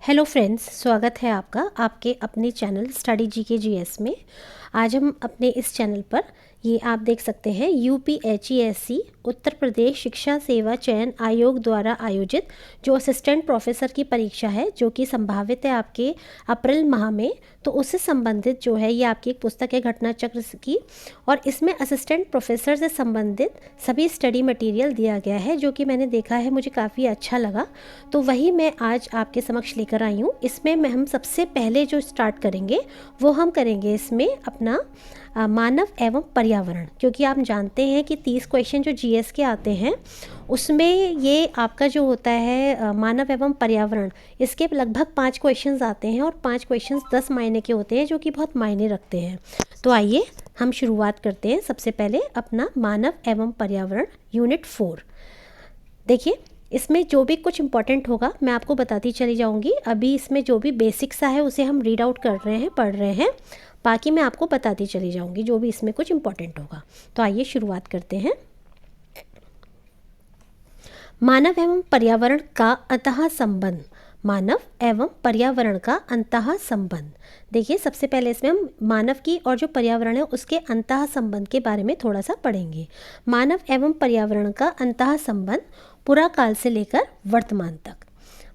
Hello friends, स्वागत है आपका आपके अपने चैनल स्टडी जीके जीएस में। आज हम अपने इस चैनल पर ये आप देख सकते हैं यूपीएचईएससी उत्तर प्रदेश शिक्षा सेवा चयन आयोग द्वारा आयोजित जो असिस्टेंट प्रोफेसर की परीक्षा है जो कि संभावित है आपके अप्रैल माह में। तो उससे संबंधित जो है ये आपकी एक पुस्तक है घटना चक्र की, और इसमें असिस्टेंट प्रोफेसर से संबंधित सभी स्टडी मटेरियल दिया गया है जो कि मैंने देखा है, मुझे काफ़ी अच्छा लगा। तो वही मैं आज आपके समक्ष लेकर आई हूँ। इसमें मैं हम सबसे पहले जो स्टार्ट करेंगे वो हम करेंगे इसमें अपना मानव एवं पर्यावरण, क्योंकि आप जानते हैं कि 30 क्वेश्चन जो जीएस के आते हैं उसमें ये आपका जो होता है मानव एवं पर्यावरण, इसके लगभग 5 क्वेश्चंस आते हैं और 5 क्वेश्चंस 10 मायने के होते हैं जो कि बहुत मायने रखते हैं। तो आइए हम शुरुआत करते हैं। सबसे पहले अपना मानव एवं पर्यावरण यूनिट 4। देखिए, इसमें जो भी कुछ इम्पोर्टेंट होगा मैं आपको बताती चली जाऊंगी। अभी इसमें जो भी बेसिक सा है उसे हम रीड आउट कर रहे हैं, पढ़ रहे हैं, बाकी मैं आपको बताती चली जाऊंगी जो भी इसमें कुछ इम्पोर्टेंट होगा। तो आइए शुरुआत करते हैं। मानव एवं पर्यावरण का अंतः संबंध। मानव एवं पर्यावरण का अंतः संबंध। देखिए, सबसे पहले इसमें हम मानव की और जो पर्यावरण है उसके अंतः संबंध के बारे में थोड़ा सा पढ़ेंगे। मानव एवं पर्यावरण का अंतः संबंध पुरा काल से लेकर वर्तमान तक।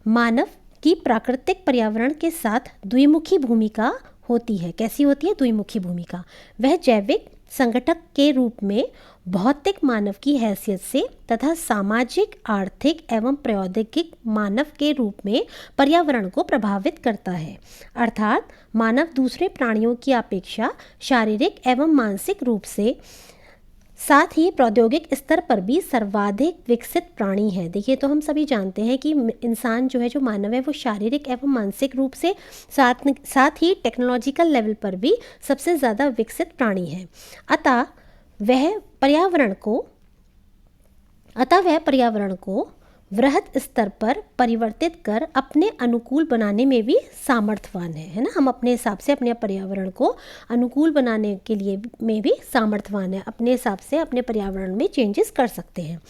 मानव की प्राकृतिक पर्यावरण के साथ द्विमुखी भूमिका होती है। कैसी होती है? द्विमुखी भूमिका। वह जैविक संगठक के रूप में भौतिक मानव की हैसियत से तथा सामाजिक, आर्थिक एवं प्रौद्योगिक मानव के रूप में पर्यावरण को प्रभावित करता है। अर्थात मानव दूसरे प्राणियों की अपेक्षा शारीरिक एवं मानसिक रूप से, साथ ही प्रौद्योगिक स्तर पर भी सर्वाधिक विकसित प्राणी है। देखिए, तो हम सभी जानते हैं कि इंसान जो है, जो मानव है, वो शारीरिक एवं मानसिक रूप से साथ ही टेक्नोलॉजिकल लेवल पर भी सबसे ज़्यादा विकसित प्राणी है। अतः वह पर्यावरण को वृहद स्तर पर परिवर्तित कर अपने अनुकूल बनाने में भी सामर्थ्यवान है ना। हम अपने हिसाब से अपने पर्यावरण को अनुकूल बनाने के लिए में भी सामर्थ्यवान है। अपने हिसाब से अपने पर्यावरण में चेंजेस कर सकते हैं।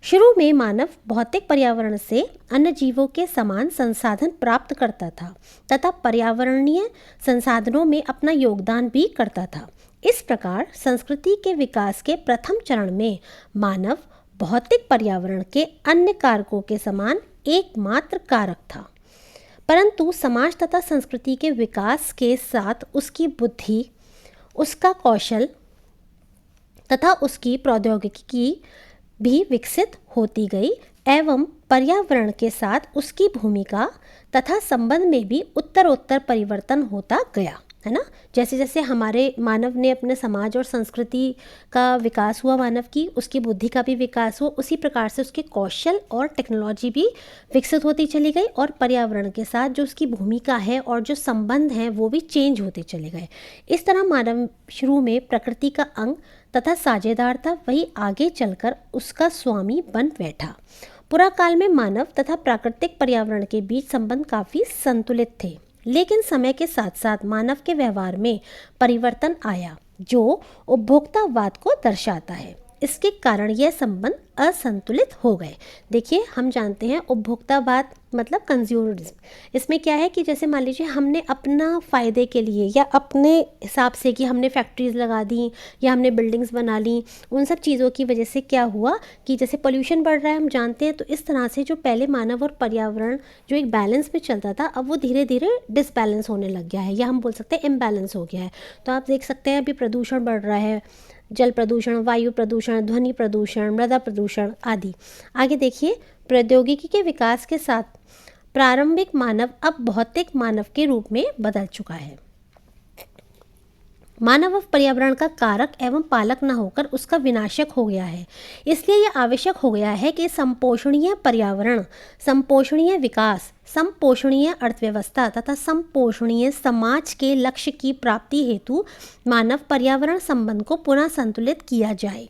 शुरू में मानव भौतिक पर्यावरण से अन्य जीवों के समान संसाधन प्राप्त करता था तथा पर्यावरणीय संसाधनों में अपना योगदान भी करता था। इस प्रकार संस्कृति के विकास के प्रथम चरण में मानव भौतिक पर्यावरण के अन्य कारकों के समान एकमात्र कारक था। परंतु समाज तथा संस्कृति के विकास के साथ उसकी बुद्धि, उसका कौशल तथा उसकी प्रौद्योगिकी भी विकसित होती गई एवं पर्यावरण के साथ उसकी भूमिका तथा संबंध में भी उत्तरोत्तर परिवर्तन होता गया, है ना। जैसे जैसे हमारे मानव ने अपने समाज और संस्कृति का विकास हुआ, मानव की उसकी बुद्धि का भी विकास हुआ, उसी प्रकार से उसके कौशल और टेक्नोलॉजी भी विकसित होती चली गई और पर्यावरण के साथ जो उसकी भूमिका है और जो संबंध हैं वो भी चेंज होते चले गए। इस तरह मानव शुरू में प्रकृति का अंग तथा साझेदार था, वही आगे चलकर उसका स्वामी बन बैठा। पुरा काल में मानव तथा प्राकृतिक पर्यावरण के बीच संबंध काफ़ी संतुलित थे, लेकिन समय के साथ साथ मानव के व्यवहार में परिवर्तन आया जो उपभोक्तावाद को दर्शाता है। इसके कारण यह संबंध असंतुलित हो गए। देखिए, हम जानते हैं उपभोक्तावाद मतलब कंज्यूमरिज्म। इसमें क्या है कि जैसे मान लीजिए हमने अपना फ़ायदे के लिए या अपने हिसाब से कि हमने फैक्ट्रीज़ लगा दी या हमने बिल्डिंग्स बना ली, उन सब चीज़ों की वजह से क्या हुआ कि जैसे पोल्यूशन बढ़ रहा है, हम जानते हैं। तो इस तरह से जो पहले मानव और पर्यावरण जो एक बैलेंस में चलता था, अब वो धीरे धीरे डिसबैलेंस होने लग गया है, या हम बोल सकते हैं इम्बैलेंस हो गया है। तो आप देख सकते हैं अभी प्रदूषण बढ़ रहा है, जल प्रदूषण, वायु प्रदूषण, ध्वनि प्रदूषण, मृदा प्रदूषण आदि। आगे देखिए, प्रौद्योगिकी के विकास के साथ प्रारंभिक मानव अब भौतिक मानव के रूप में बदल चुका है। मानव अब पर्यावरण का कारक एवं पालक न होकर उसका विनाशक हो गया है। इसलिए यह आवश्यक हो गया है कि संपोषणीय पर्यावरण, संपोषणीय विकास, संपोषणीय अर्थव्यवस्था तथा संपोषणीय समाज के लक्ष्य की प्राप्ति हेतु मानव पर्यावरण संबंध को पुनः संतुलित किया जाए।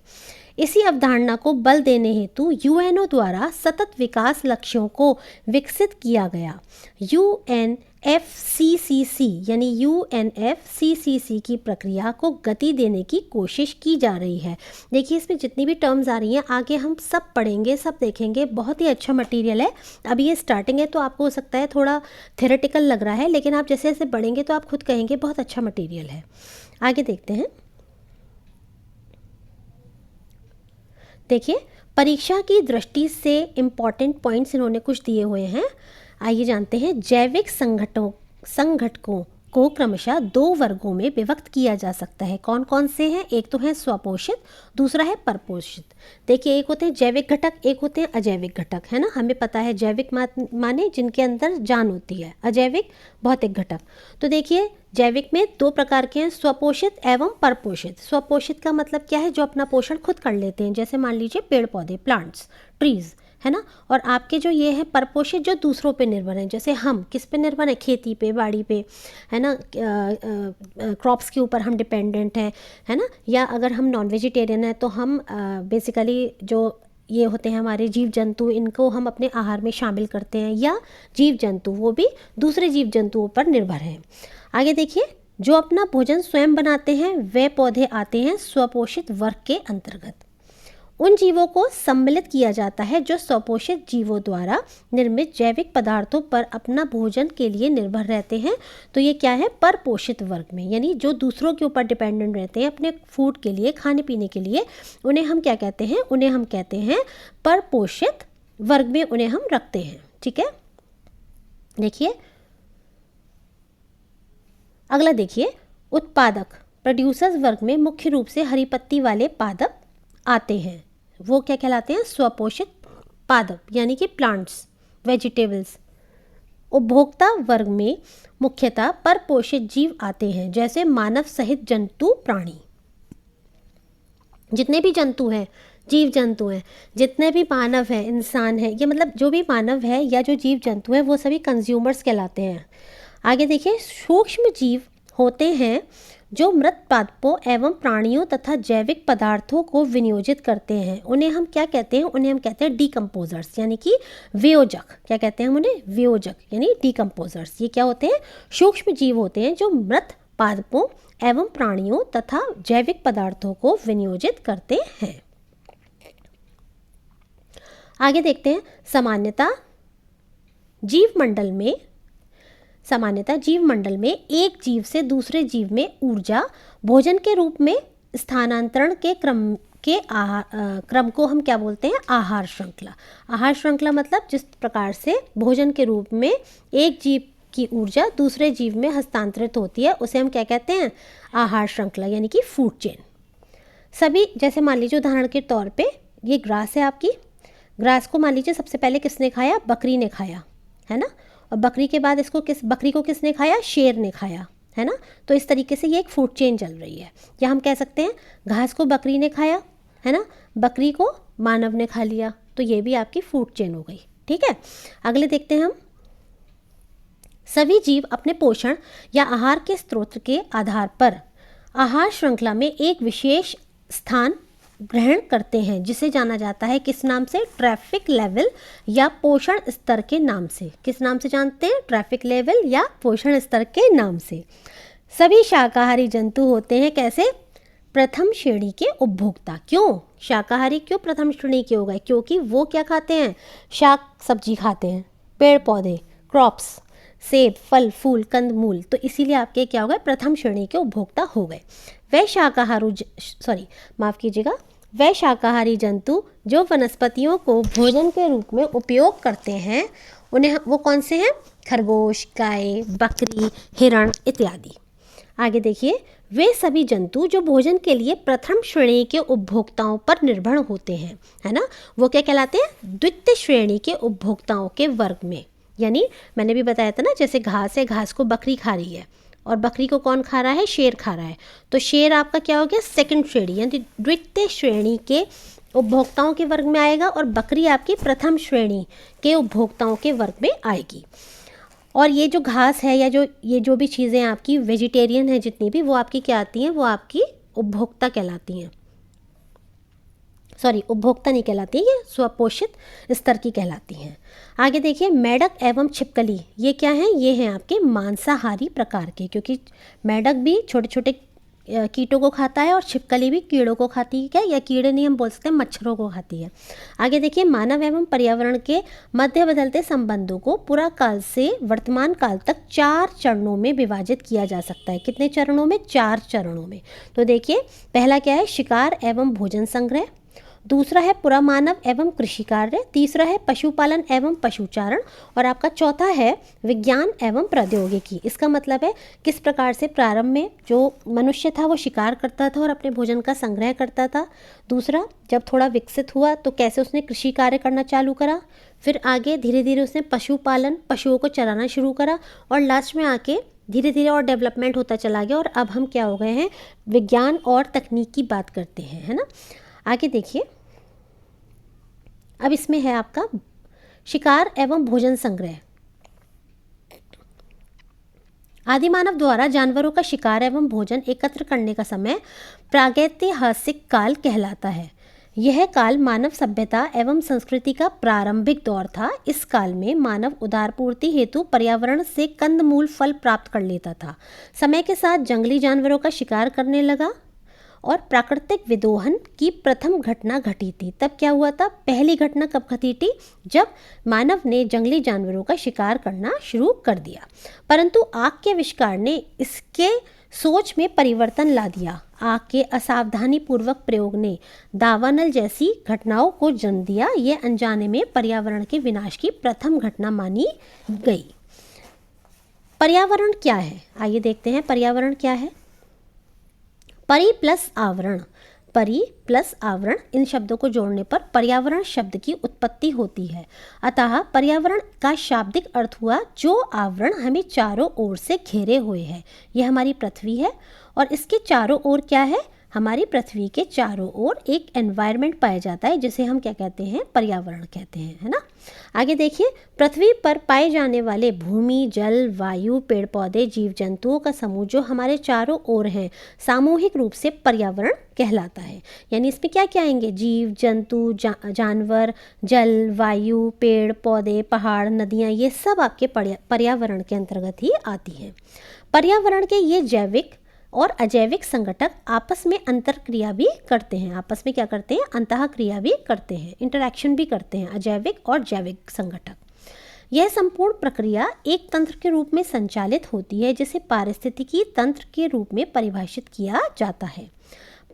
इसी अवधारणा को बल देने हेतु यूएनओ द्वारा सतत विकास लक्ष्यों को विकसित किया गया। यूएन FCCC यानी UNFCCC की प्रक्रिया को गति देने की कोशिश की जा रही है। देखिए इसमें जितनी भी टर्म्स आ रही हैं आगे हम सब पढ़ेंगे, सब देखेंगे। बहुत ही अच्छा मटेरियल है। अभी ये स्टार्टिंग है तो आपको हो सकता है थोड़ा थ्योरेटिकल लग रहा है, लेकिन आप जैसे जैसे पढ़ेंगे तो आप खुद कहेंगे बहुत अच्छा मटेरियल है। आगे देखते हैं। देखिए परीक्षा की दृष्टि से इम्पॉर्टेंट पॉइंट्स इन्होंने कुछ दिए हुए हैं। आइए जानते हैं। जैविक संघटकों को क्रमशः 2 वर्गों में विभक्त किया जा सकता है। कौन कौन से हैं? एक तो है स्वपोषित, दूसरा है परपोषित। देखिए एक होते हैं जैविक घटक, एक होते हैं अजैविक घटक, है ना। हमें पता है जैविक माने जिनके अंदर जान होती है, अजैविक भौतिक घटक। तो देखिए जैविक में 2 प्रकार के हैं, स्वपोषित एवं परपोषित। स्वपोषित का मतलब क्या है? जो अपना पोषण खुद कर लेते हैं, जैसे मान लीजिए पेड़ पौधे, प्लांट्स, ट्रीज, है ना। और आपके जो ये है परपोषित, जो दूसरों पे निर्भर हैं, जैसे हम किस पे निर्भर हैं? खेती पे, बाड़ी पे, है ना। क्रॉप्स के ऊपर हम डिपेंडेंट हैं, है ना। या अगर हम नॉन वेजिटेरियन हैं तो हम बेसिकली जो ये होते हैं हमारे जीव जंतु, इनको हम अपने आहार में शामिल करते हैं। या जीव जंतु वो भी दूसरे जीव जंतुओं पर निर्भर हैं। आगे देखिए, जो अपना भोजन स्वयं बनाते हैं वे पौधे आते हैं स्वपोषित वर्ग के अंतर्गत। उन जीवों को सम्मिलित किया जाता है जो स्वपोषित जीवों द्वारा निर्मित जैविक पदार्थों पर अपना भोजन के लिए निर्भर रहते हैं। तो ये क्या है? परपोषित वर्ग में, यानी जो दूसरों के ऊपर डिपेंडेंट रहते हैं अपने फूड के लिए, खाने पीने के लिए, उन्हें हम क्या कहते हैं? उन्हें हम कहते हैं परपोषित वर्ग में, उन्हें हम रखते हैं। ठीक है। देखिए अगला देखिए, उत्पादक प्रोड्यूसर्स वर्ग में मुख्य रूप से हरी पत्ती वाले पादप आते हैं। वो क्या कहलाते हैं? स्वपोषित पादप, यानी कि प्लांट्स, वेजिटेबल्स। उपभोक्ता वर्ग में मुख्यतः परपोषित जीव आते हैं, जैसे मानव सहित जंतु, प्राणी। जितने भी जंतु हैं, जीव जंतु हैं, जितने भी मानव हैं, इंसान है, ये मतलब जो भी मानव है या जो जीव जंतु हैं वो सभी कंज्यूमर्स कहलाते हैं। आगे देखिए, सूक्ष्म जीव होते हैं जो मृत पादपों एवं प्राणियों तथा जैविक पदार्थों को विनियोजित करते हैं। उन्हें हम क्या कहते हैं? उन्हें हम कहते हैं डीकम्पोजर्स, यानी कि वियोजक। क्या कहते हैं हम उन्हें? वियोजक, यानी डीकम्पोजर्स। ये क्या होते हैं? सूक्ष्म जीव होते हैं जो मृत पादपों एवं प्राणियों तथा जैविक पदार्थों को विनियोजित करते हैं। आगे देखते हैं, सामान्यतः जीव मंडल में एक जीव से दूसरे जीव में ऊर्जा भोजन के रूप में स्थानांतरण के क्रम को हम क्या बोलते हैं? आहार श्रृंखला। आहार श्रृंखला मतलब जिस प्रकार से भोजन के रूप में एक जीव की ऊर्जा दूसरे जीव में हस्तांतरित होती है, उसे हम क्या कहते हैं? आहार श्रृंखला, यानी कि फूड चेन। सभी, जैसे मान लीजिए उदाहरण के तौर पे ये ग्रास है आपकी। ग्रास को मान लीजिए सबसे पहले किसने खाया? बकरी ने खाया, है ना। और बकरी के बाद बकरी को किसने खाया? शेर ने खाया, है ना। तो इस तरीके से ये एक फूड चेन चल रही है। या हम कह सकते हैं घास को बकरी ने खाया, है ना, बकरी को मानव ने खा लिया, तो ये भी आपकी फूड चेन हो गई। ठीक है। अगले देखते हैं हम, सभी जीव अपने पोषण या आहार के स्रोत के आधार पर आहार श्रृंखला में एक विशेष स्थान ग्रहण करते हैं, जिसे जाना जाता है किस नाम से? ट्रैफिक लेवल या पोषण स्तर के नाम से। किस नाम से जानते हैं? ट्रैफिक लेवल या पोषण स्तर के नाम से। सभी शाकाहारी जंतु होते हैं कैसे? प्रथम श्रेणी के उपभोक्ता। क्यों शाकाहारी? क्यों प्रथम श्रेणी के हो गए? क्योंकि वो क्या खाते हैं? शाक सब्जी खाते हैं, पेड़ पौधे, क्रॉप्स, सेब, फल फूल, कंद मूल। तो इसीलिए आपके क्या हो गए? प्रथम श्रेणी के उपभोक्ता हो गए। वह शाकाहारी जंतु जो वनस्पतियों को भोजन के रूप में उपयोग करते हैं, उन्हें वो कौन से हैं? खरगोश, गाय, बकरी, हिरण इत्यादि। आगे देखिए, वे सभी जंतु जो भोजन के लिए प्रथम श्रेणी के उपभोक्ताओं पर निर्भर होते हैं, है ना, वो क्या कहलाते हैं? द्वितीय श्रेणी के उपभोक्ताओं के वर्ग में। यानी मैंने भी बताया था ना, जैसे घास है, घास को बकरी खा रही है और बकरी को कौन खा रहा है? शेर खा रहा है। तो शेर आपका क्या हो गया? सेकंड श्रेणी, यानी द्वितीय श्रेणी के उपभोक्ताओं के वर्ग में आएगा, और बकरी आपकी प्रथम श्रेणी के उपभोक्ताओं के वर्ग में आएगी। और ये जो घास है या ये जो भी चीज़ें आपकी वेजिटेरियन है जितनी भी, वो आपकी क्या आती हैं? वो आपकी उपभोक्ता कहलाती हैं। उपभोक्ता नहीं कहलाती, ये स्वपोषित स्तर की कहलाती हैं। आगे देखिए, मेढक एवं छिपकली, ये क्या हैं? ये हैं आपके मांसाहारी प्रकार के, क्योंकि मेढक भी छोटे छोटे कीटों को खाता है और छिपकली भी कीड़ों को खाती है, क्या, या कीड़े नहीं हम बोल सकते, मच्छरों को खाती है। आगे देखिए, मानव एवं पर्यावरण के मध्य बदलते संबंधों को पुरा काल से वर्तमान काल तक 4 चरणों में विभाजित किया जा सकता है। कितने चरणों में? 4 चरणों में। तो देखिए, पहला क्या है? शिकार एवं भोजन संग्रह। दूसरा है पुरामानव एवं कृषि कार्य। तीसरा है पशुपालन एवं पशुचारण। और आपका चौथा है विज्ञान एवं प्रौद्योगिकी। इसका मतलब है किस प्रकार से प्रारंभ में जो मनुष्य था वो शिकार करता था और अपने भोजन का संग्रह करता था। दूसरा, जब थोड़ा विकसित हुआ तो कैसे उसने कृषि कार्य करना चालू करा। फिर आगे धीरे धीरे उसने पशुपालन, पशुओं को चराना शुरू करा। और लास्ट में आके धीरे धीरे और डेवलपमेंट होता चला गया और अब हम क्या हो गए हैं? विज्ञान और तकनीक की बात करते हैं, है ना। आगे देखिए, अब इसमें है आपका शिकार एवं भोजन संग्रह। आदिमानव द्वारा जानवरों का शिकार एवं भोजन एकत्र करने का समय प्रागैतिहासिक काल कहलाता है। यह काल मानव सभ्यता एवं संस्कृति का प्रारंभिक दौर था। इस काल में मानव उदारपूर्ति हेतु पर्यावरण से कंदमूल फल प्राप्त कर लेता था। समय के साथ जंगली जानवरों का शिकार करने लगा और प्राकृतिक विदोहन की प्रथम घटना घटी थी। तब क्या हुआ था? पहली घटना कब घटी थी? जब मानव ने जंगली जानवरों का शिकार करना शुरू कर दिया। परंतु आग के आविष्कार ने इसके सोच में परिवर्तन ला दिया। आग के असावधानी पूर्वक प्रयोग ने दावानल जैसी घटनाओं को जन्म दिया। ये अनजाने में पर्यावरण के विनाश की प्रथम घटना मानी गई। पर्यावरण क्या है? आइए देखते हैं पर्यावरण क्या है। परि प्लस आवरण, परि प्लस आवरण, इन शब्दों को जोड़ने पर पर्यावरण शब्द की उत्पत्ति होती है। अतः पर्यावरण का शाब्दिक अर्थ हुआ जो आवरण हमें चारों ओर से घेरे हुए है। यह हमारी पृथ्वी है और इसके चारों ओर क्या है? हमारी पृथ्वी के चारों ओर एक एनवायरनमेंट पाया जाता है जिसे हम क्या कहते हैं? पर्यावरण कहते हैं, है ना। आगे देखिए, पृथ्वी पर पाए जाने वाले भूमि, जल, वायु, पेड़ पौधे, जीव जंतुओं का समूह जो हमारे चारों ओर हैं, सामूहिक रूप से पर्यावरण कहलाता है। यानी इसमें क्या क्या आएंगे? जीव जंतु, जानवर, जल, वायु, पेड़ पौधे, पहाड़, नदियाँ, ये सब आपके पर्यावरण के अंतर्गत ही आती हैं। पर्यावरण के ये जैविक और अजैविक संगठक आपस में अंतरक्रिया भी करते हैं। आपस में क्या करते हैं? अंतःक्रिया भी करते हैं, इंटरैक्शन भी करते हैं, अजैविक और जैविक संगठक। यह संपूर्ण प्रक्रिया एक तंत्र के रूप में संचालित होती है जिसे पारिस्थितिकी तंत्र के रूप में परिभाषित किया जाता है।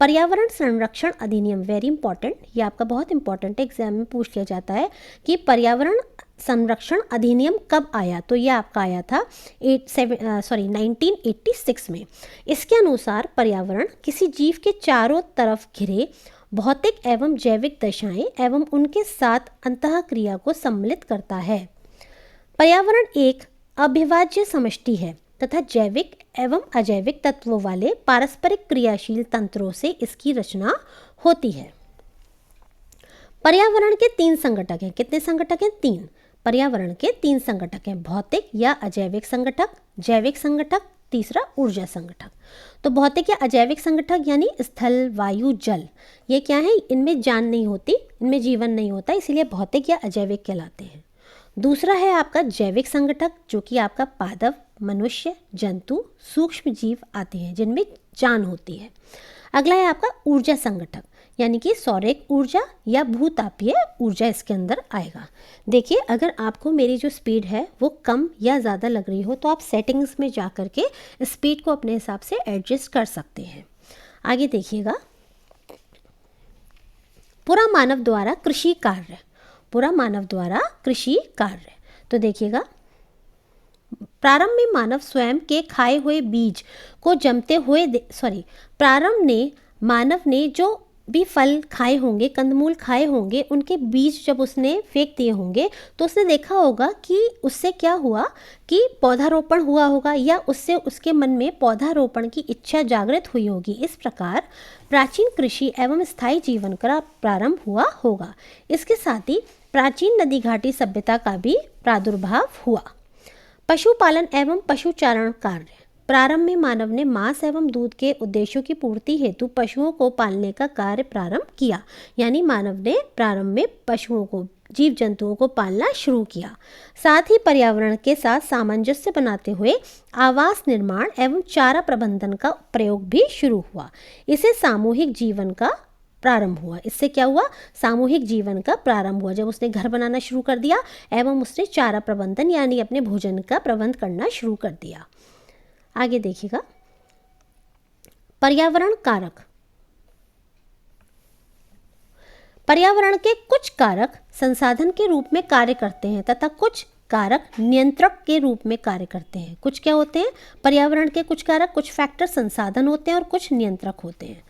पर्यावरण संरक्षण अधिनियम, वेरी इंपॉर्टेंट, ये आपका बहुत इंपॉर्टेंट एग्जाम में पूछ लिया जाता है कि पर्यावरण संरक्षण अधिनियम कब आया। तो ये आपका आया था 1986 में। इसके अनुसार पर्यावरण किसी जीव के चारों तरफ घिरे भौतिक एवं जैविक दशाएं एवं उनके साथ अंतःक्रिया को सम्मिलित करता है। पर्यावरण एक अविभाज्य समष्टि है तथा जैविक एवं अजैविक तत्वों वाले पारस्परिक क्रियाशील तंत्रों से इसकी रचना होती है। पर्यावरण के 3 संगठक हैं। कितने संगठक हैं? 3। पर्यावरण के 3 संगठक हैं, भौतिक या अजैविक संगठक, जैविक संगठक, तीसरा ऊर्जा संगठक। तो भौतिक या अजैविक संगठक यानी स्थल, वायु, जल, ये क्या है? इनमें जान नहीं होती, इनमें जीवन नहीं होता, इसीलिए भौतिक या अजैविक कहलाते हैं। दूसरा है आपका जैविक संगठक, जो कि आपका पादप, मनुष्य, जंतु, सूक्ष्म जीव आते हैं जिनमें जान होती है। अगला है आपका ऊर्जा संगठक, यानी कि सौरिक ऊर्जा या भूतापीय ऊर्जा इसके अंदर आएगा। देखिए, अगर आपको मेरी जो स्पीड है वो कम या ज़्यादा लग रही हो तो आप सेटिंग्स में जा कर के स्पीड को अपने हिसाब से एडजस्ट कर सकते हैं। आगे देखिएगा, पूरा मानव द्वारा कृषि कार्य, पूरा मानव द्वारा कृषि कार्य। तो देखिएगा, प्रारंभ में मानव स्वयं के खाए हुए बीज को जमते हुए प्रारंभ में मानव ने जो भी फल खाए होंगे, कंदमूल खाए होंगे, उनके बीज जब उसने फेंक दिए होंगे तो उसने देखा होगा कि उससे क्या हुआ कि पौधारोपण हुआ होगा या उससे उसके मन में पौधारोपण की इच्छा जागृत हुई होगी। इस प्रकार प्राचीन कृषि एवं स्थायी जीवन का प्रारंभ हुआ होगा। इसके साथ ही प्राचीन नदी घाटी सभ्यता का भी प्रादुर्भाव हुआ। पशुपालन एवं पशुचारण कार्य, प्रारंभ में मानव ने मांस एवं दूध के उद्देश्यों की पूर्ति हेतु पशुओं को पालने का कार्य प्रारंभ किया। यानी मानव ने प्रारंभ में पशुओं को, जीव जंतुओं को पालना शुरू किया। साथ ही पर्यावरण के साथ सामंजस्य बनाते हुए आवास निर्माण एवं चारा प्रबंधन का प्रयोग भी शुरू हुआ। इसे सामूहिक जीवन का प्रारंभ हुआ। इससे क्या हुआ? सामूहिक जीवन का प्रारंभ हुआ, जब उसने घर बनाना शुरू कर दिया एवं उसने चारा प्रबंधन यानी अपने भोजन का प्रबंध करना शुरू कर दिया। आगे देखिएगा, पर्यावरण कारक। पर्यावरण के कुछ कारक संसाधन के रूप में कार्य करते हैं तथा कुछ कारक नियंत्रक के रूप में कार्य करते हैं। कुछ क्या होते हैं? पर्यावरण के कुछ कारक, कुछ फैक्टर संसाधन होते हैं और कुछ नियंत्रक होते हैं।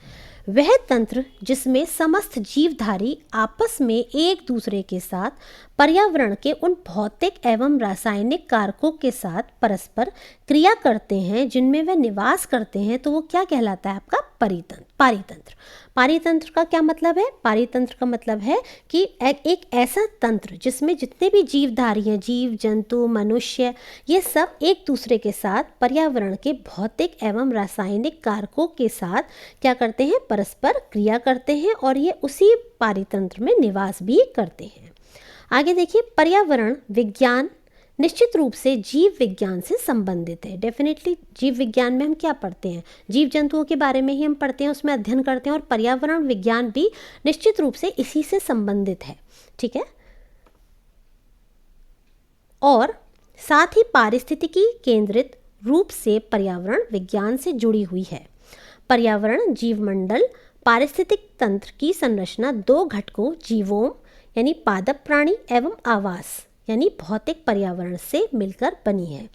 वह तंत्र जिसमें समस्त जीवधारी आपस में एक दूसरे के साथ पर्यावरण के उन भौतिक एवं रासायनिक कारकों के साथ परस्पर क्रिया करते हैं जिनमें वे निवास करते हैं, तो वो क्या कहलाता है? आपका पारितंत्र। पारितंत्र का क्या मतलब है? पारितंत्र का मतलब है कि एक ऐसा तंत्र जिसमें जितने भी जीवधारी हैं, जीव जंतु मनुष्य, ये सब एक दूसरे के साथ पर्यावरण के भौतिक एवं रासायनिक कारकों के साथ क्या करते हैं? परस्पर क्रिया करते हैं और ये उसी पारितंत्र में निवास भी करते हैं। आगे देखिए, पर्यावरण विज्ञान निश्चित रूप से जीव विज्ञान से संबंधित है। डेफिनेटली जीव विज्ञान में हम क्या पढ़ते हैं? जीव जंतुओं के बारे में ही हम पढ़ते हैं, उसमें अध्ययन करते हैं, और पर्यावरण विज्ञान भी निश्चित रूप से इसी से संबंधित है। ठीक है, और साथ ही पारिस्थितिकी केंद्रित रूप से पर्यावरण विज्ञान से जुड़ी हुई है। पर्यावरण जीवमंडल पारिस्थितिक तंत्र की संरचना दो घटकों जीवों यानी पादप प्राणी एवं आवास यानी भौतिक पर्यावरण से मिलकर बनी है।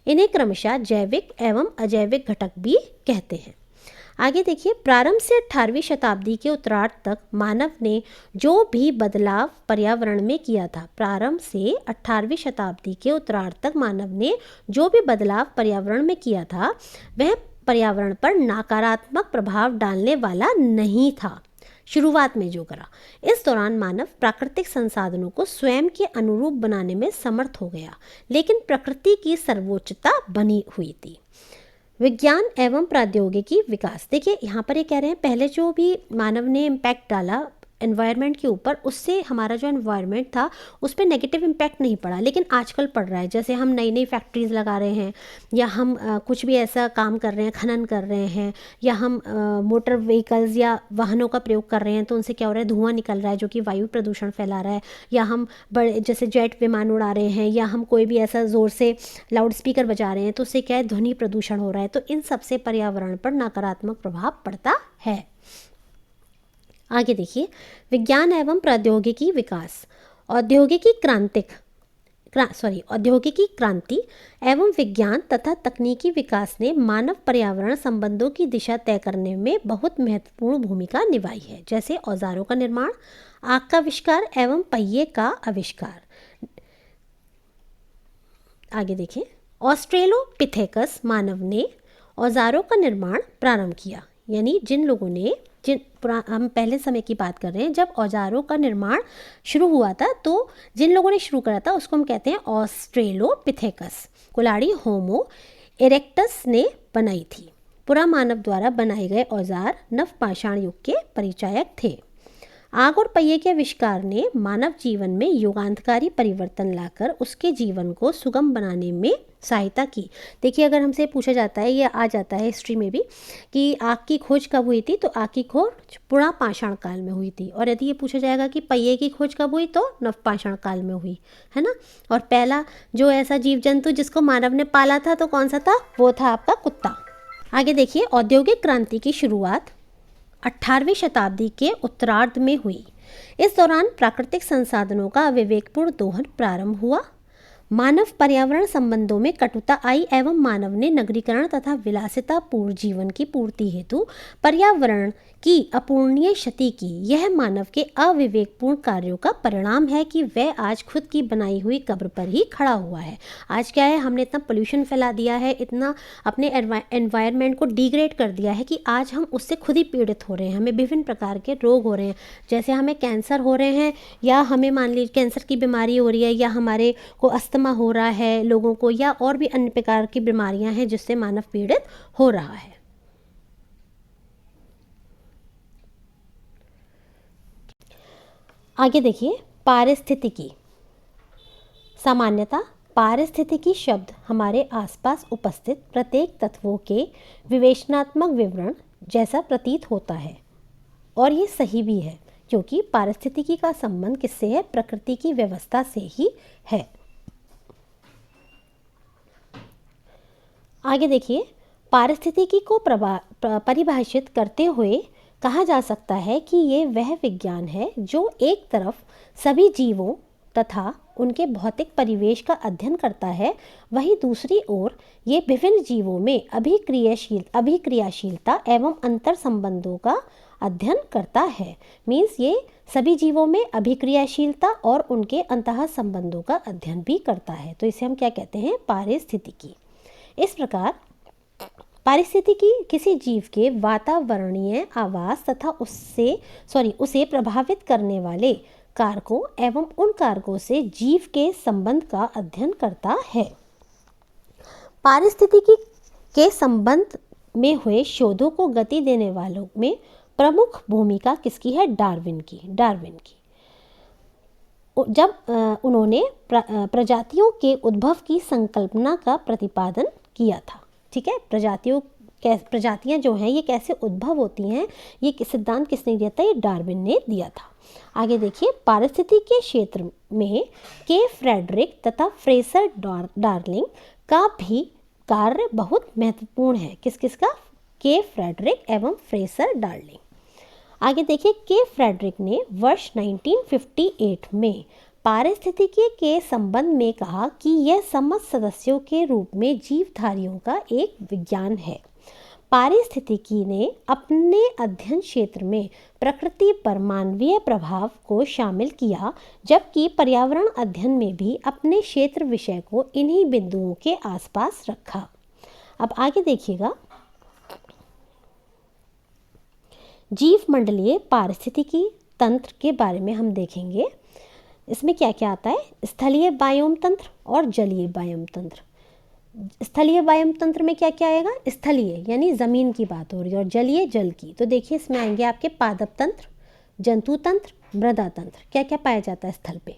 इन्हें क्रमशः जैविक एवं अजैविक घटक भी कहते हैं। आगे देखिए, प्रारंभ से 18वीं शताब्दी के उत्तरार्ध तक मानव ने जो भी बदलाव पर्यावरण में किया था, प्रारंभ से 18वीं शताब्दी के उत्तरार्ध तक मानव ने जो भी बदलाव पर्यावरण में किया था, वह पर्यावरण पर नकारात्मक प्रभाव डालने वाला नहीं था। शुरुआत में जो करा, इस दौरान मानव प्राकृतिक संसाधनों को स्वयं के अनुरूप बनाने में समर्थ हो गया, लेकिन प्रकृति की सर्वोच्चता बनी हुई थी। विज्ञान एवं प्रौद्योगिकी विकास। देखिए यहाँ पर ये कह रहे हैं, पहले जो भी मानव ने इम्पैक्ट डाला एनवायरनमेंट के ऊपर, उससे हमारा जो एनवायरनमेंट था उस पर नेगेटिव इम्पैक्ट नहीं पड़ा, लेकिन आजकल पड़ रहा है। जैसे हम नई नई फैक्ट्रीज लगा रहे हैं, या हम कुछ भी ऐसा काम कर रहे हैं, खनन कर रहे हैं, या हम मोटर व्हीकल्स या वाहनों का प्रयोग कर रहे हैं, तो उनसे क्या हो रहा है? धुआं निकल रहा है जो कि वायु प्रदूषण फैला रहा है। या हम बड़े जैसे जेट विमान उड़ा रहे हैं, या हम कोई भी ऐसा ज़ोर से लाउड स्पीकर बजा रहे हैं, तो उससे क्या है? ध्वनि प्रदूषण हो रहा है। तो इन सबसे पर्यावरण पर नकारात्मक प्रभाव पड़ता है। आगे देखिए, विज्ञान एवं प्रौद्योगिकी विकास। औद्योगिकी क्रांति एवं विज्ञान तथा तकनीकी विकास ने मानव पर्यावरण संबंधों की दिशा तय करने में बहुत महत्वपूर्ण भूमिका निभाई है। जैसे औजारों का निर्माण, आग का आविष्कार एवं पहिए का आविष्कार। आगे देखिए, ऑस्ट्रेलोपिथेकस मानव ने औजारों का निर्माण प्रारंभ किया। यानी जिन लोगों ने हम पहले समय की बात कर रहे हैं, जब औजारों का निर्माण शुरू हुआ था, तो जिन लोगों ने शुरू करा था उसको हम कहते हैं ऑस्ट्रेलोपिथेकस। कुल्हाड़ी होमो इरेक्टस ने बनाई थी। पुरा मानव द्वारा बनाए गए औजार नवपाषाण युग के परिचायक थे। आग और पहिए के आविष्कार ने मानव जीवन में युगांतकारी परिवर्तन लाकर उसके जीवन को सुगम बनाने में सहायता की। देखिए, अगर हमसे पूछा जाता है, ये आ जाता है हिस्ट्री में भी, कि आग की खोज कब हुई थी, तो आग की खोज पुरा पाषाण काल में हुई थी। और यदि ये पूछा जाएगा कि पहिए की खोज कब हुई, तो नवपाषाण काल में हुई, है ना। और पहला जो ऐसा जीव जंतु जिसको मानव ने पाला था, तो कौन सा था? वो था आपका कुत्ता। आगे देखिए, औद्योगिक क्रांति की शुरुआत 18वीं शताब्दी के उत्तरार्ध में हुई। इस दौरान प्राकृतिक संसाधनों का विवेकपूर्ण दोहन प्रारंभ हुआ। मानव पर्यावरण संबंधों में कटुता आई एवं मानव ने नगरीकरण तथा विलासितापूर्ण जीवन की पूर्ति हेतु पर्यावरण की अपूर्णीय क्षति की। यह मानव के अविवेकपूर्ण कार्यों का परिणाम है कि वह आज खुद की बनाई हुई कब्र पर ही खड़ा हुआ है। आज क्या है, हमने इतना पोल्यूशन फैला दिया है, इतना अपने एनवायरनमेंट को डिग्रेड कर दिया है कि आज हम उससे खुद ही पीड़ित हो रहे हैं। हमें विभिन्न प्रकार के रोग हो रहे हैं, जैसे हमें कैंसर हो रहे हैं, या हमें मान लीजिए कैंसर की बीमारी हो रही है, या हमारे को अस्थमा हो रहा है लोगों को, या और भी अन्य प्रकार की बीमारियां हैं जिससे मानव पीड़ित हो रहा है। आगे देखिए, पारिस्थितिकी। सामान्यतः पारिस्थितिकी शब्द हमारे आसपास उपस्थित प्रत्येक तत्वों के विवेचनात्मक विवरण जैसा प्रतीत होता है, और ये सही भी है, क्योंकि पारिस्थितिकी का संबंध किससे है? प्रकृति की व्यवस्था से ही है। आगे देखिए, पारिस्थितिकी को परिभाषित करते हुए कहा जा सकता है कि ये वह विज्ञान है जो एक तरफ सभी जीवों तथा उनके भौतिक परिवेश का अध्ययन करता है, वहीं दूसरी ओर ये विभिन्न जीवों में अभिक्रियाशीलता एवं अंतर संबंधों का अध्ययन करता है। मीन्स ये सभी जीवों में अभिक्रियाशीलता और उनके अंतः संबंधों का अध्ययन भी करता है। तो इसे हम क्या कहते हैं? पारिस्थितिकी। इस प्रकार पारिस्थितिकी किसी जीव के वातावरणीय आवास तथा उसे प्रभावित करने वाले कारकों एवं उन कारकों से जीव के संबंध का अध्ययन करता है। पारिस्थितिकी के संबंध में हुए शोधों को गति देने वालों में प्रमुख भूमिका किसकी है? डार्विन की। जब उन्होंने प्रजातियों के उद्भव की संकल्पना का प्रतिपादन किया था। ठीक है, प्रजातियां जो हैं ये कैसे उद्भव होती हैं, ये सिद्धांत किसने दिया था? ये डार्विन ने दिया था। आगे देखिए, पारिस्थितिकी के क्षेत्र में के फ्रेडरिक तथा फ्रेसर डार्लिंग का भी कार्य बहुत महत्वपूर्ण है। किसका? के फ्रेडरिक एवं फ्रेसर डार्लिंग। आगे देखिए, के फ्रेडरिक ने वर्ष 1958 में पारिस्थितिकी के संबंध में कहा कि यह समस्त सदस्यों के रूप में जीवधारियों का एक विज्ञान है। पारिस्थितिकी ने अपने अध्ययन क्षेत्र में प्रकृति पर मानवीय प्रभाव को शामिल किया, जबकि पर्यावरण अध्ययन में भी अपने क्षेत्र विषय को इन्हीं बिंदुओं के आसपास रखा। अब आगे देखिएगा, जीवमंडलीय पारिस्थितिकी तंत्र के बारे में हम देखेंगे। इसमें क्या क्या आता है? स्थलीय बायोम तंत्र और जलीय बायोम तंत्र। स्थलीय बायोम तंत्र में क्या क्या आएगा? स्थलीय यानी ज़मीन की बात हो रही है, और जलीय जल की। तो देखिए, इसमें आएंगे आपके पादप तंत्र, जंतु तंत्र, मृदा तंत्र। क्या क्या पाया जाता है स्थल पे।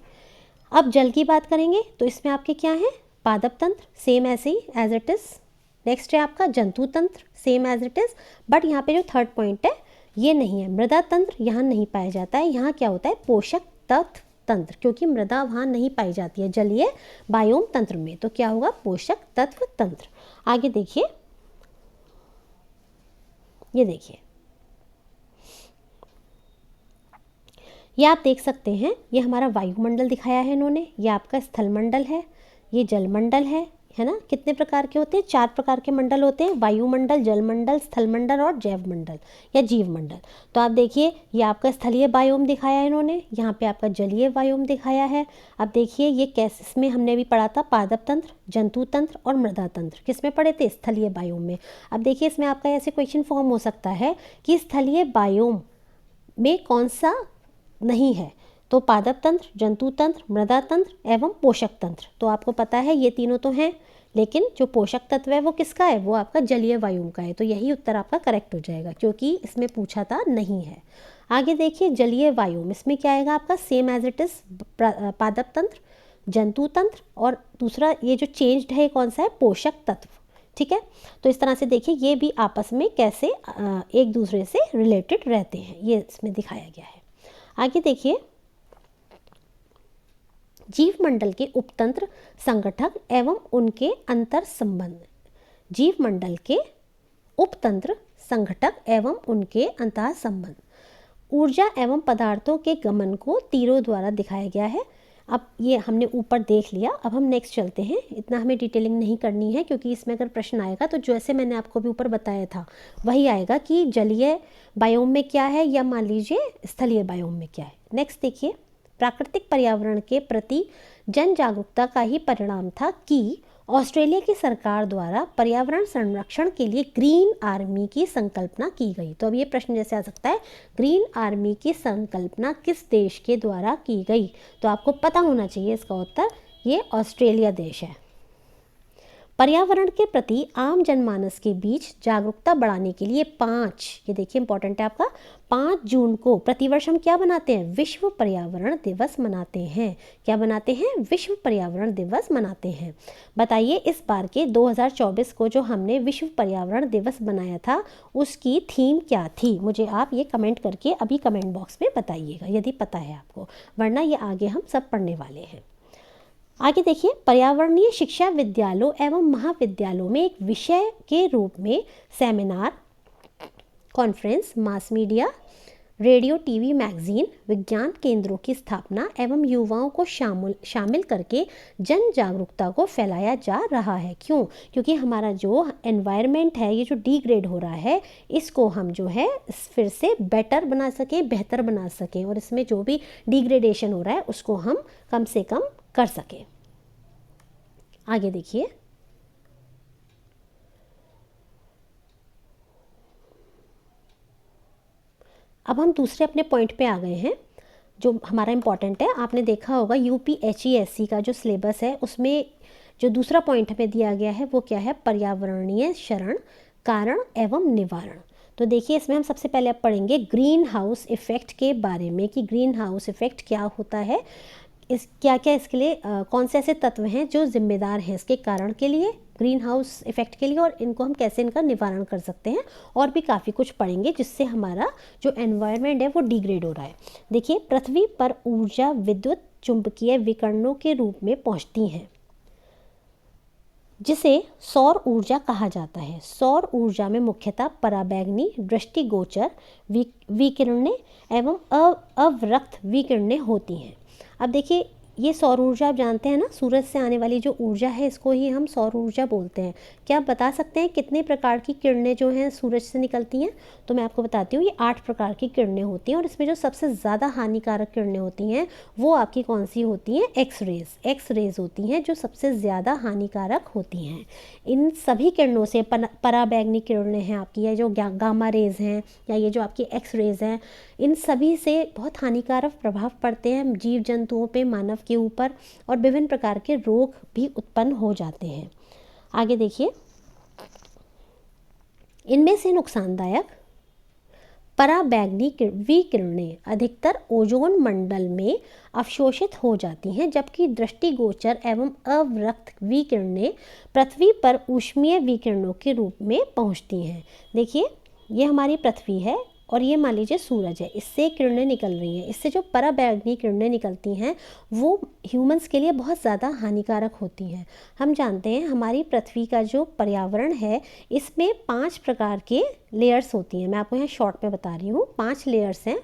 अब जल की बात करेंगे तो इसमें आपके क्या है? पादप तंत्र, सेम ऐसे ही एज इट इज़। नेक्स्ट है आपका जंतु तंत्र, same as it is, but यहाँ पे जो थर्ड पॉइंट है ये नहीं है। मृदा तंत्र यहाँ नहीं पाया जाता है। यहाँ क्या होता है? पोषक तत्व तंत्र, क्योंकि मृदा वहाँ नहीं पाई जाती है जलीय बायोम तंत्र में। तो क्या होगा? पोषक तत्व तंत्र। आगे देखिए, ये देखिए, ये आप देख सकते हैं, ये हमारा वायुमंडल दिखाया है इन्होंने। ये आपका स्थल मंडल है, ये जलमंडल है ना। कितने प्रकार के होते हैं? 4 प्रकार के मंडल होते हैं, वायुमंडल, जलमंडल, स्थल मंडल और जैव मंडल या जीव मंडल। तो आप देखिए, ये आपका स्थलीय बायोम दिखाया है इन्होंने, यहाँ पे आपका जलीय बायोम दिखाया है। अब देखिए ये कैसे, इसमें हमने भी पढ़ा था पादप तंत्र, जंतु तंत्र और मृदा तंत्र। किस में पढ़े थे? स्थलीय बायोम में। अब देखिए, इसमें आपका ऐसे क्वेश्चन फॉर्म हो सकता है कि स्थलीय बायोम में कौन सा नहीं है। तो पादप तंत्र, जंतु तंत्र, मृदा तंत्र एवं पोषक तंत्र। तो आपको पता है ये तीनों तो हैं, लेकिन जो पोषक तत्व है वो किसका है? वो आपका जलीय वायुम का है। तो यही उत्तर आपका करेक्ट हो जाएगा, क्योंकि इसमें पूछा था नहीं है। आगे देखिए, जलीय वायुम, इसमें क्या आएगा आपका? सेम एज इट इज़, पादप तंत्र, जंतु तंत्र, और दूसरा ये जो चेंज्ड है कौन सा है? पोषक तत्व। ठीक है, तो इस तरह से देखिए ये भी आपस में कैसे एक दूसरे से रिलेटेड रहते हैं, ये इसमें दिखाया गया है। आगे देखिए, जीवमंडल के उपतंत्र, संगठक एवं उनके अंतर संबंध। जीवमंडल के उपतंत्र, संगठक एवं उनके अंतर संबंध। ऊर्जा एवं पदार्थों के गमन को तीरों द्वारा दिखाया गया है। अब ये हमने ऊपर देख लिया, अब हम नेक्स्ट चलते हैं। इतना हमें डिटेलिंग नहीं करनी है, क्योंकि इसमें अगर प्रश्न आएगा तो जैसे मैंने आपको भी ऊपर बताया था वही आएगा कि जलीय बायोम में क्या है, या मान लीजिए स्थलीय बायोम में क्या है। नेक्स्ट देखिए, प्राकृतिक पर्यावरण के प्रति जन जागरूकता का ही परिणाम था कि ऑस्ट्रेलिया की सरकार द्वारा पर्यावरण संरक्षण के लिए ग्रीन आर्मी की संकल्पना की गई। तो अब ये प्रश्न जैसे आ सकता है, ग्रीन आर्मी की संकल्पना किस देश के द्वारा की गई? तो आपको पता होना चाहिए इसका उत्तर। ये ऑस्ट्रेलिया देश है। पर्यावरण के प्रति आम जनमानस के बीच जागरूकता बढ़ाने के लिए ये देखिए इंपॉर्टेंट है आपका, 5 जून को प्रतिवर्ष हम क्या मनाते हैं, विश्व पर्यावरण दिवस मनाते हैं। क्या बनाते हैं, विश्व पर्यावरण दिवस मनाते हैं। बताइए इस बार के 2024 को जो हमने विश्व पर्यावरण दिवस बनाया था उसकी थीम क्या थी। मुझे आप ये कमेंट करके अभी कमेंट बॉक्स में बताइएगा यदि पता है आपको, वरना ये आगे हम सब पढ़ने वाले हैं। आगे देखिए, पर्यावरणीय शिक्षा विद्यालयों एवं महाविद्यालयों में एक विषय के रूप में seminar, conference, mass media, radio, TV, magazine, विज्ञान केंद्रों की स्थापना एवं युवाओं को शामिल करके जन जागरूकता को फैलाया जा रहा है। क्यों? क्योंकि हमारा जो एनवायरनमेंट है, ये जो डिग्रेड हो रहा है, इसको हम जो है फिर से बेटर बना सकें, बेहतर बना सकें, और इसमें जो भी डिग्रेडेशन हो रहा है उसको हम कम से कम कर सकें। आगे देखिए, अब हम दूसरे अपने पॉइंट पे आ गए हैं जो हमारा इम्पॉर्टेंट है। आपने देखा होगा यूपीएससी का जो सिलेबस है उसमें जो दूसरा पॉइंट हमें दिया गया है वो क्या है, पर्यावरणीय क्षरण, कारण एवं निवारण। तो देखिए इसमें हम सबसे पहले अब पढ़ेंगे ग्रीन हाउस इफेक्ट के बारे में कि ग्रीन हाउस इफेक्ट क्या होता है, इस क्या क्या इसके लिए कौन से ऐसे तत्व हैं जो जिम्मेदार हैं इसके कारण के लिए, ग्रीन हाउस इफेक्ट के लिए, और इनको हम कैसे इनका निवारण कर सकते हैं, और भी काफ़ी कुछ पढ़ेंगे जिससे हमारा जो एनवायरनमेंट है वो डिग्रेड हो रहा है। देखिए, पृथ्वी पर ऊर्जा विद्युत चुंबकीय विकिरणों के रूप में पहुंचती हैं जिसे सौर ऊर्जा कहा जाता है। सौर ऊर्जा में मुख्यतः पराबैंगनी दृष्टिगोचर विकिरणें एवं अवरक्त विकिरणें होती हैं। अब देखिए, ये सौर ऊर्जा आप जानते हैं ना, सूरज से आने वाली जो ऊर्जा है इसको ही हम सौर ऊर्जा बोलते हैं। क्या आप बता सकते हैं कितने प्रकार की किरणें जो हैं सूरज से निकलती हैं? तो मैं आपको बताती हूँ, ये 8 प्रकार की किरणें होती हैं, और इसमें जो सबसे ज़्यादा हानिकारक किरणें होती हैं वो आपकी कौन सी होती हैं, एक्स रेज होती हैं जो सबसे ज़्यादा हानिकारक होती हैं। इन सभी किरणों से पराबैंगनी किरणें हैं आपकी, या जो गामा रेज हैं, या ये जो आपकी एक्स रेज हैं, इन सभी से बहुत हानिकारक प्रभाव पड़ते हैं जीव जंतुओं पे, मानव के ऊपर, और विभिन्न प्रकार के रोग भी उत्पन्न हो जाते हैं। आगे देखिए, इनमें से नुकसानदायक पराबैंगनी विकिरणें अधिकतर ओजोन मंडल में अवशोषित हो जाती हैं, जबकि दृष्टिगोचर एवं अवरक्त विकिरणें पृथ्वी पर ऊष्मीय विकिरणों के रूप में पहुंचती हैं। देखिए, ये हमारी पृथ्वी है और ये मान लीजिए सूरज है, इससे किरणें निकल रही हैं। इससे जो पराबैंगनी किरणें निकलती हैं वो ह्यूमंस के लिए बहुत ज़्यादा हानिकारक होती हैं। हम जानते हैं हमारी पृथ्वी का जो पर्यावरण है इसमें 5 प्रकार के लेयर्स होती हैं। मैं आपको यहाँ शॉर्ट में बता रही हूँ, 5 लेयर्स हैं,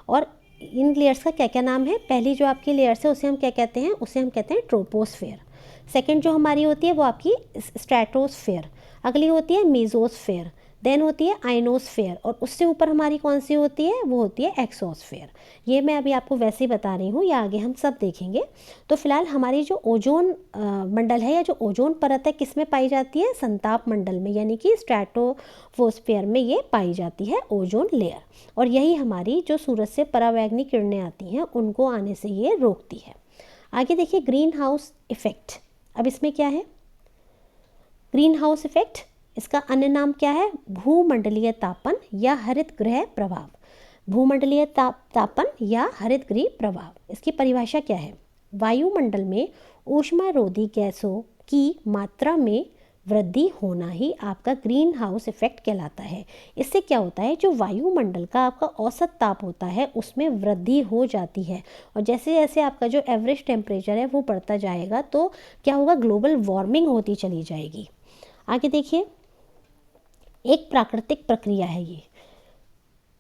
और इन लेयर्स का क्या क्या नाम है। पहली जो आपकी लेयर्स है उसे हम क्या कहते हैं, उसे हम कहते हैं ट्रोपोस्फेयर। सेकेंड जो हमारी होती है वो आपकी स्ट्रेटोस्फेयर, अगली होती है मेसोस्फेयर, देन होती है आइनोस्फेयर, और उससे ऊपर हमारी कौन सी होती है, वो होती है एक्सोस्फेयर। ये मैं अभी आपको वैसे ही बता रही हूँ, या आगे हम सब देखेंगे। तो फिलहाल हमारी जो ओजोन मंडल है, या जो ओजोन परत है, किस में पाई जाती है, संताप मंडल में, यानी कि स्ट्रेटोस्फेयर में ये पाई जाती है ओजोन लेयर, और यही हमारी जो सूरज से पराबैंगनी किरणें आती हैं उनको आने से ये रोकती है। आगे देखिए, ग्रीन हाउस इफेक्ट। अब इसमें क्या है, ग्रीन हाउस इफेक्ट, इसका अन्य नाम क्या है, भूमंडलीय तापन या हरित गृह प्रभाव। भूमंडलीय तापन या हरित गृह प्रभाव, इसकी परिभाषा क्या है, वायुमंडल में ऊष्मारोधी गैसों की मात्रा में वृद्धि होना ही आपका ग्रीन हाउस इफेक्ट कहलाता है। इससे क्या होता है, जो वायुमंडल का आपका औसत ताप होता है उसमें वृद्धि हो जाती है, और जैसे जैसे आपका जो एवरेज टेम्परेचर है वो बढ़ता जाएगा तो क्या होगा, ग्लोबल वार्मिंग होती चली जाएगी। आगे देखिए, एक प्राकृतिक प्रक्रिया है ये।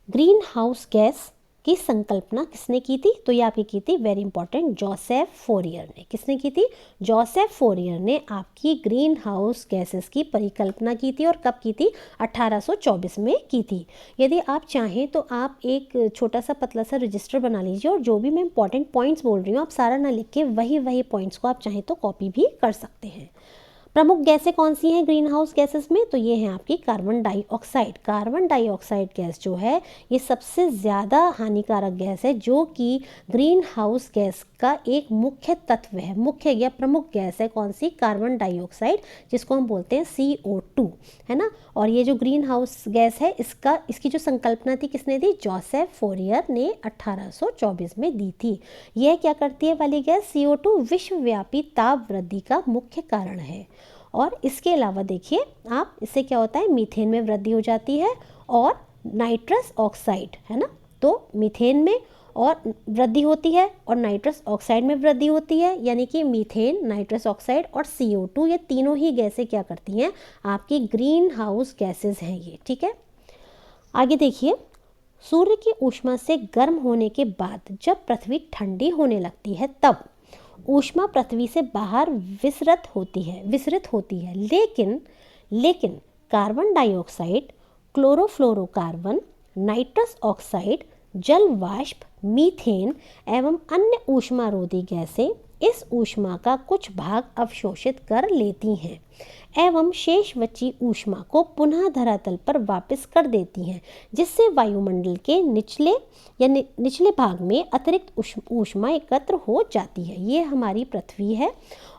ग्रीन हाउस गैस की संकल्पना किसने की थी, तो ये आपकी की थी, वेरी इंपॉर्टेंट, जोसेफ फोरियर ने। किसने की थी, जोसेफ फोरियर ने आपकी ग्रीन हाउस गैसेस की परिकल्पना की थी, और कब की थी, 1824 में की थी। यदि आप चाहें तो आप एक छोटा सा पतला सा रजिस्टर बना लीजिए, और जो भी मैं इंपॉर्टेंट पॉइंट्स बोल रही हूँ आप सारा ना लिख के वही पॉइंट्स को आप चाहें तो कॉपी भी कर सकते हैं। प्रमुख गैसें कौन सी हैं ग्रीन हाउस गैसेस में? तो ये हैं आपकी carbon dioxide. Carbon dioxide gas जो है ये सबसे ज़्यादा हानिकारक गैस है, जो कि ग्रीन हाउस गैस का एक मुख्य तत्व है, मुख्य या प्रमुख गैस है। कौन सी? कार्बन डाइऑक्साइड, जिसको हम बोलते हैं CO2, है ना। और ये जो ग्रीन हाउस गैस है इसकी जो संकल्पना थी किसने दी? जोसेफ फोरियर ने 1824 में दी थी। यह क्या करती है वाली गैस? CO2 विश्वव्यापी ताप वृद्धि का मुख्य कारण है। और इसके अलावा देखिए आप, इससे क्या होता है? मीथेन में वृद्धि हो जाती है और नाइट्रस ऑक्साइड, है ना। तो मीथेन में और वृद्धि होती है और नाइट्रस ऑक्साइड में वृद्धि होती है, यानी कि मीथेन, नाइट्रस ऑक्साइड और CO2 ये तीनों ही गैसें क्या करती हैं? आपकी ग्रीन हाउस गैसेस हैं ये, ठीक है। आगे देखिए, सूर्य की ऊष्मा से गर्म होने के बाद जब पृथ्वी ठंडी होने लगती है तब ऊष्मा पृथ्वी से बाहर विसरित होती है, लेकिन carbon dioxide, chlorofluorocarbon, nitrous oxide, जल वाष्प, मीथेन एवं अन्य ऊष्मारोधी गैसें इस ऊष्मा का कुछ भाग अवशोषित कर लेती हैं एवं शेष बची ऊष्मा को पुनः धरातल पर वापस कर देती हैं, जिससे वायुमंडल के निचले भाग में अतिरिक्त ऊष्मा एकत्र हो जाती है। ये हमारी पृथ्वी है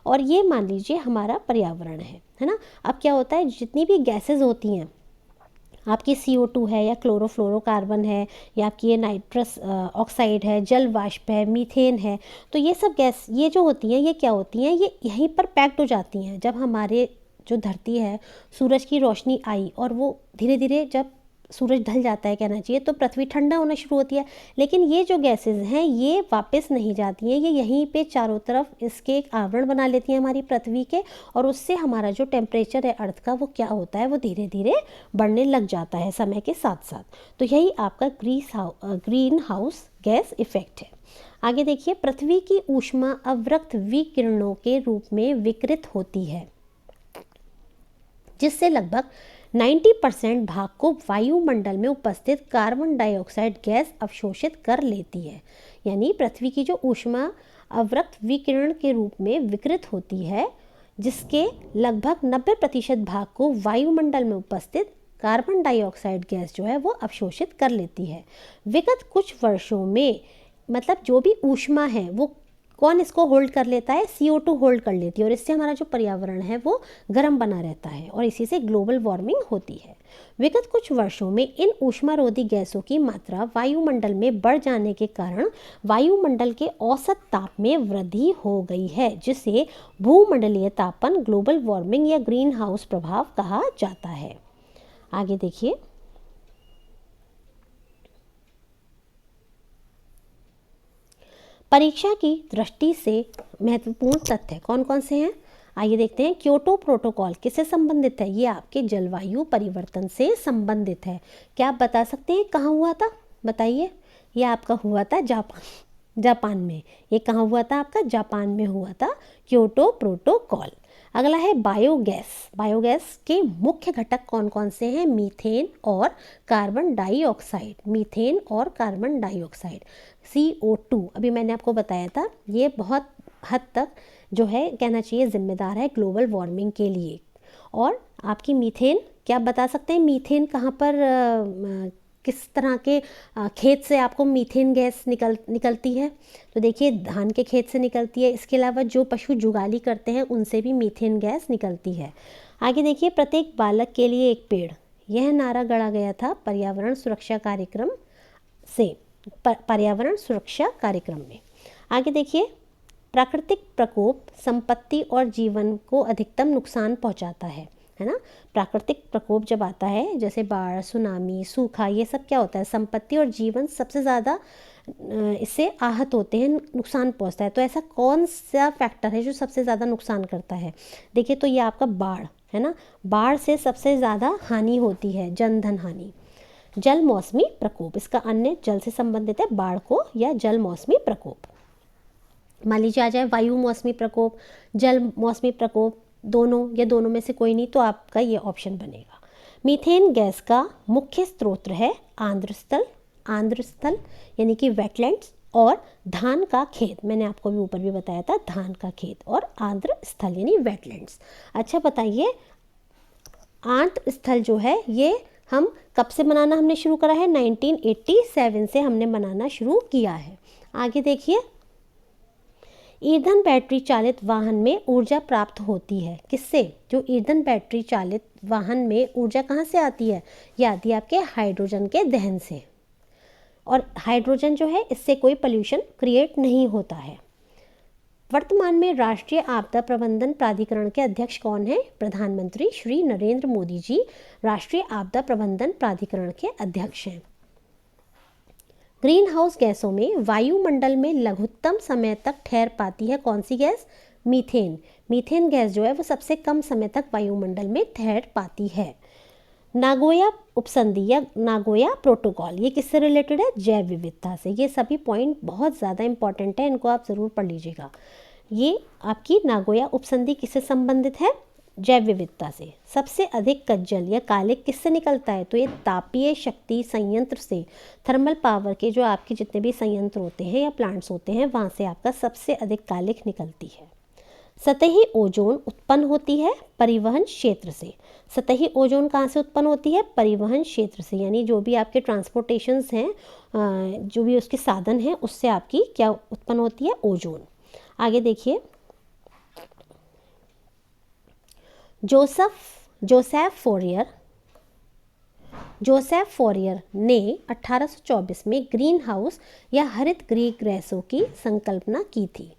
और ये मान लीजिए हमारा पर्यावरण है ना। अब क्या होता है, जितनी भी गैसेस होती हैं, आपकी CO2 है या क्लोरोफ्लोरोकार्बन है या आपकी ये नाइट्रस ऑक्साइड है, जल वाष्प है, मीथेन है, तो ये सब गैस ये जो होती हैं ये क्या होती हैं? ये यहीं पर पैक्ड हो जाती हैं। जब हमारे जो धरती है, सूरज की रोशनी आई और वो धीरे धीरे जब सूरज ढल जाता है कहना चाहिए, तो पृथ्वी ठंडा होना शुरू होती है। लेकिन ये जो गैसेस हैं ये वापस नहीं जाती हैं, ये यहीं पे चारों तरफ इसके एक आवरण बना लेती हैं हमारी पृथ्वी के, और उससे हमारा जो टेम्परेचर है अर्थ का वो क्या होता है? वो धीरे धीरे बढ़ने लग जाता है समय के साथ साथ। तो यही आपका ग्रीन हाउस गैस इफेक्ट है। आगे देखिए, पृथ्वी की ऊष्मा अवरक्त विकिरणों के रूप में विकिरित होती है, जिससे लगभग 90% भाग को वायुमंडल में उपस्थित कार्बन डाइऑक्साइड गैस अवशोषित कर लेती है। यानी पृथ्वी की जो ऊष्मा अवरक्त विकिरण के रूप में विकिरित होती है, जिसके लगभग 90% भाग को वायुमंडल में उपस्थित कार्बन डाइऑक्साइड गैस जो है वो अवशोषित कर लेती है। विगत कुछ वर्षों में मतलब जो भी ऊष्मा है वो कौन इसको होल्ड कर लेता है? CO2 होल्ड कर लेती है, और इससे हमारा जो पर्यावरण है वो गर्म बना रहता है और इसी से ग्लोबल वार्मिंग होती है। विगत कुछ वर्षों में इन ऊष्मारोधी गैसों की मात्रा वायुमंडल में बढ़ जाने के कारण वायुमंडल के औसत ताप में वृद्धि हो गई है, जिसे भूमंडलीय तापन, ग्लोबल वार्मिंग या ग्रीन हाउस प्रभाव कहा जाता है। आगे देखिए, परीक्षा की दृष्टि से महत्वपूर्ण तथ्य कौन कौन से हैं? आइए देखते हैं। क्योटो प्रोटोकॉल किससे संबंधित है? ये आपके जलवायु परिवर्तन से संबंधित है। क्या आप बता सकते हैं कहाँ हुआ था? बताइए। ये आपका हुआ था जापान में। ये कहाँ हुआ था? आपका जापान में हुआ था क्योटो प्रोटोकॉल। अगला है बायोगैस। बायोगैस के मुख्य घटक कौन कौन से हैं? मीथेन और कार्बन डाइऑक्साइड। मीथेन और कार्बन डाइऑक्साइड, CO2 अभी मैंने आपको बताया था, ये बहुत हद तक जो है कहना चाहिए जिम्मेदार है ग्लोबल वार्मिंग के लिए। और आपकी मीथेन, क्या आप बता सकते हैं मीथेन कहाँ पर किस तरह के खेत से आपको मीथेन गैस निकलती है? तो देखिए, धान के खेत से निकलती है। इसके अलावा जो पशु जुगाली करते हैं उनसे भी मीथेन गैस निकलती है। आगे देखिए, प्रत्येक बालक के लिए एक पेड़, यह नारा गढ़ा गया था पर्यावरण सुरक्षा कार्यक्रम से, पर्यावरण सुरक्षा कार्यक्रम में। आगे देखिए, प्राकृतिक प्रकोप संपत्ति और जीवन को अधिकतम नुकसान पहुंचाता है ना। प्राकृतिक प्रकोप जब आता है, जैसे बाढ़, सुनामी, सूखा, ये सब क्या होता है? संपत्ति और जीवन सबसे ज़्यादा इससे आहत होते हैं, नुकसान पहुंचता है। तो ऐसा कौन सा फैक्टर है जो सबसे ज़्यादा नुकसान करता है? देखिए, तो ये आपका बाढ़ है ना। बाढ़ से सबसे ज़्यादा हानि होती है, जनधन हानि। जल मौसमी प्रकोप, इसका अन्य जल से संबंधित है, बाढ़ को या जल मौसमी प्रकोप। मान लीजिए आ जाए वायु मौसमी प्रकोप, जल मौसमी प्रकोप, दोनों या दोनों में से कोई नहीं, तो आपका ये ऑप्शन बनेगा। मीथेन गैस का मुख्य स्रोत है आर्द्रस्थल यानी कि वेटलैंड्स और धान का खेत, मैंने आपको भी ऊपर भी बताया था धान का खेत, और आर्द्र स्थल यानी वेटलैंड्स। अच्छा बताइए, आर्द्र स्थल जो है ये हम कब से बनाना हमने शुरू करा है? 1987 से हमने बनाना शुरू किया है। आगे देखिए, ईंधन बैटरी चालित वाहन में ऊर्जा प्राप्त होती है। किससे? जो ईंधन बैटरी चालित वाहन में ऊर्जा कहाँ से आती है? ये आती है आपके हाइड्रोजन के दहन से। और हाइड्रोजन जो है इससे कोई पोल्यूशन क्रिएट नहीं होता है। वर्तमान में राष्ट्रीय आपदा प्रबंधन प्राधिकरण के अध्यक्ष कौन है? प्रधानमंत्री श्री नरेंद्र मोदी जी राष्ट्रीय आपदा प्रबंधन प्राधिकरण के अध्यक्ष हैं। ग्रीन हाउस गैसों में वायुमंडल में लघुत्तम समय तक ठहर पाती है कौन सी गैस? मीथेन। मीथेन गैस जो है वो सबसे कम समय तक वायुमंडल में ठहर पाती है। नागोया उपसंधि या नागोया प्रोटोकॉल, ये किससे रिलेटेड है? जैव विविधता से। ये सभी पॉइंट बहुत ज़्यादा इंपॉर्टेंट है, इनको आप ज़रूर पढ़ लीजिएगा। ये आपकी नागोया उपसंधि किससे संबंधित है? जैव विविधता से। सबसे अधिक कज्जल या कालिक किससे निकलता है? तो ये तापीय शक्ति संयंत्र से, थर्मल पावर के जो आपके जितने भी संयंत्र होते हैं या प्लांट्स होते हैं वहाँ से आपका सबसे अधिक कालिक निकलती है। सतही ओजोन उत्पन्न होती है परिवहन क्षेत्र से। सतही ओजोन कहाँ से उत्पन्न होती है? परिवहन क्षेत्र से, यानी जो भी आपके ट्रांसपोर्टेशंस हैं, जो भी उसके साधन हैं, उससे आपकी क्या उत्पन्न होती है? ओजोन। आगे देखिए, जोसेफ फोरियर ने 1824 में ग्रीन हाउस या हरित गृह गैसों की संकल्पना की थी।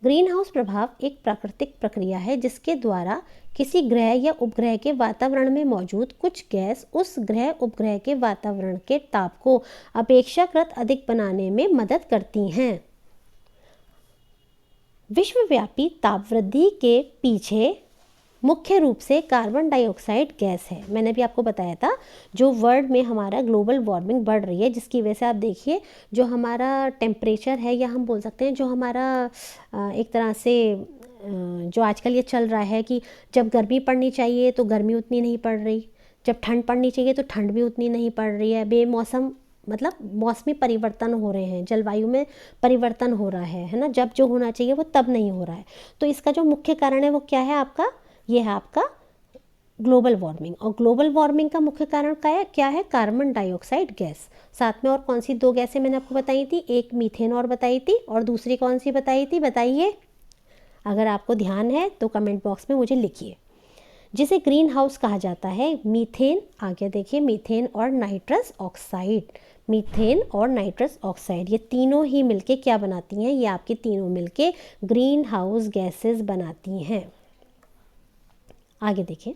ग्रीन हाउस प्रभाव एक प्राकृतिक प्रक्रिया है जिसके द्वारा किसी ग्रह या उपग्रह के वातावरण में मौजूद कुछ गैस उस ग्रह उपग्रह के वातावरण के ताप को अपेक्षाकृत अधिक बनाने में मदद करती हैं। विश्वव्यापी ताप वृद्धि के पीछे मुख्य रूप से कार्बन डाइऑक्साइड गैस है। मैंने भी आपको बताया था जो वर्ल्ड में हमारा ग्लोबल वार्मिंग बढ़ रही है, जिसकी वजह से आप देखिए जो हमारा टेम्परेचर है, या हम बोल सकते हैं जो हमारा एक तरह से जो आजकल ये चल रहा है कि जब गर्मी पड़नी चाहिए तो गर्मी उतनी नहीं पड़ रही, जब ठंड पड़नी चाहिए तो ठंड भी उतनी नहीं पड़ रही है। बेमौसम मतलब मौसमी परिवर्तन हो रहे हैं, जलवायु में परिवर्तन हो रहा है ना, जब जो होना चाहिए वो तब नहीं हो रहा है। तो इसका जो मुख्य कारण है वो क्या है आपका? ये है आपका ग्लोबल वार्मिंग। और ग्लोबल वार्मिंग का मुख्य कारण क्या है? Carbon dioxide gas. साथ में और कौन सी दो गैसें मैंने आपको बताई थी? एक मीथेन और बताई थी, और दूसरी कौन सी बताई थी? बताइए, अगर आपको ध्यान है तो कमेंट बॉक्स में मुझे लिखिए। जिसे ग्रीन हाउस कहा जाता है मीथेन, आगे देखिए, मीथेन और नाइट्रस ऑक्साइड। मीथेन और नाइट्रस ऑक्साइड ये तीनों ही मिलके क्या बनाती हैं? ये आपकी तीनों मिलके ग्रीन हाउस गैसेस बनाती हैं। आगे देखिए,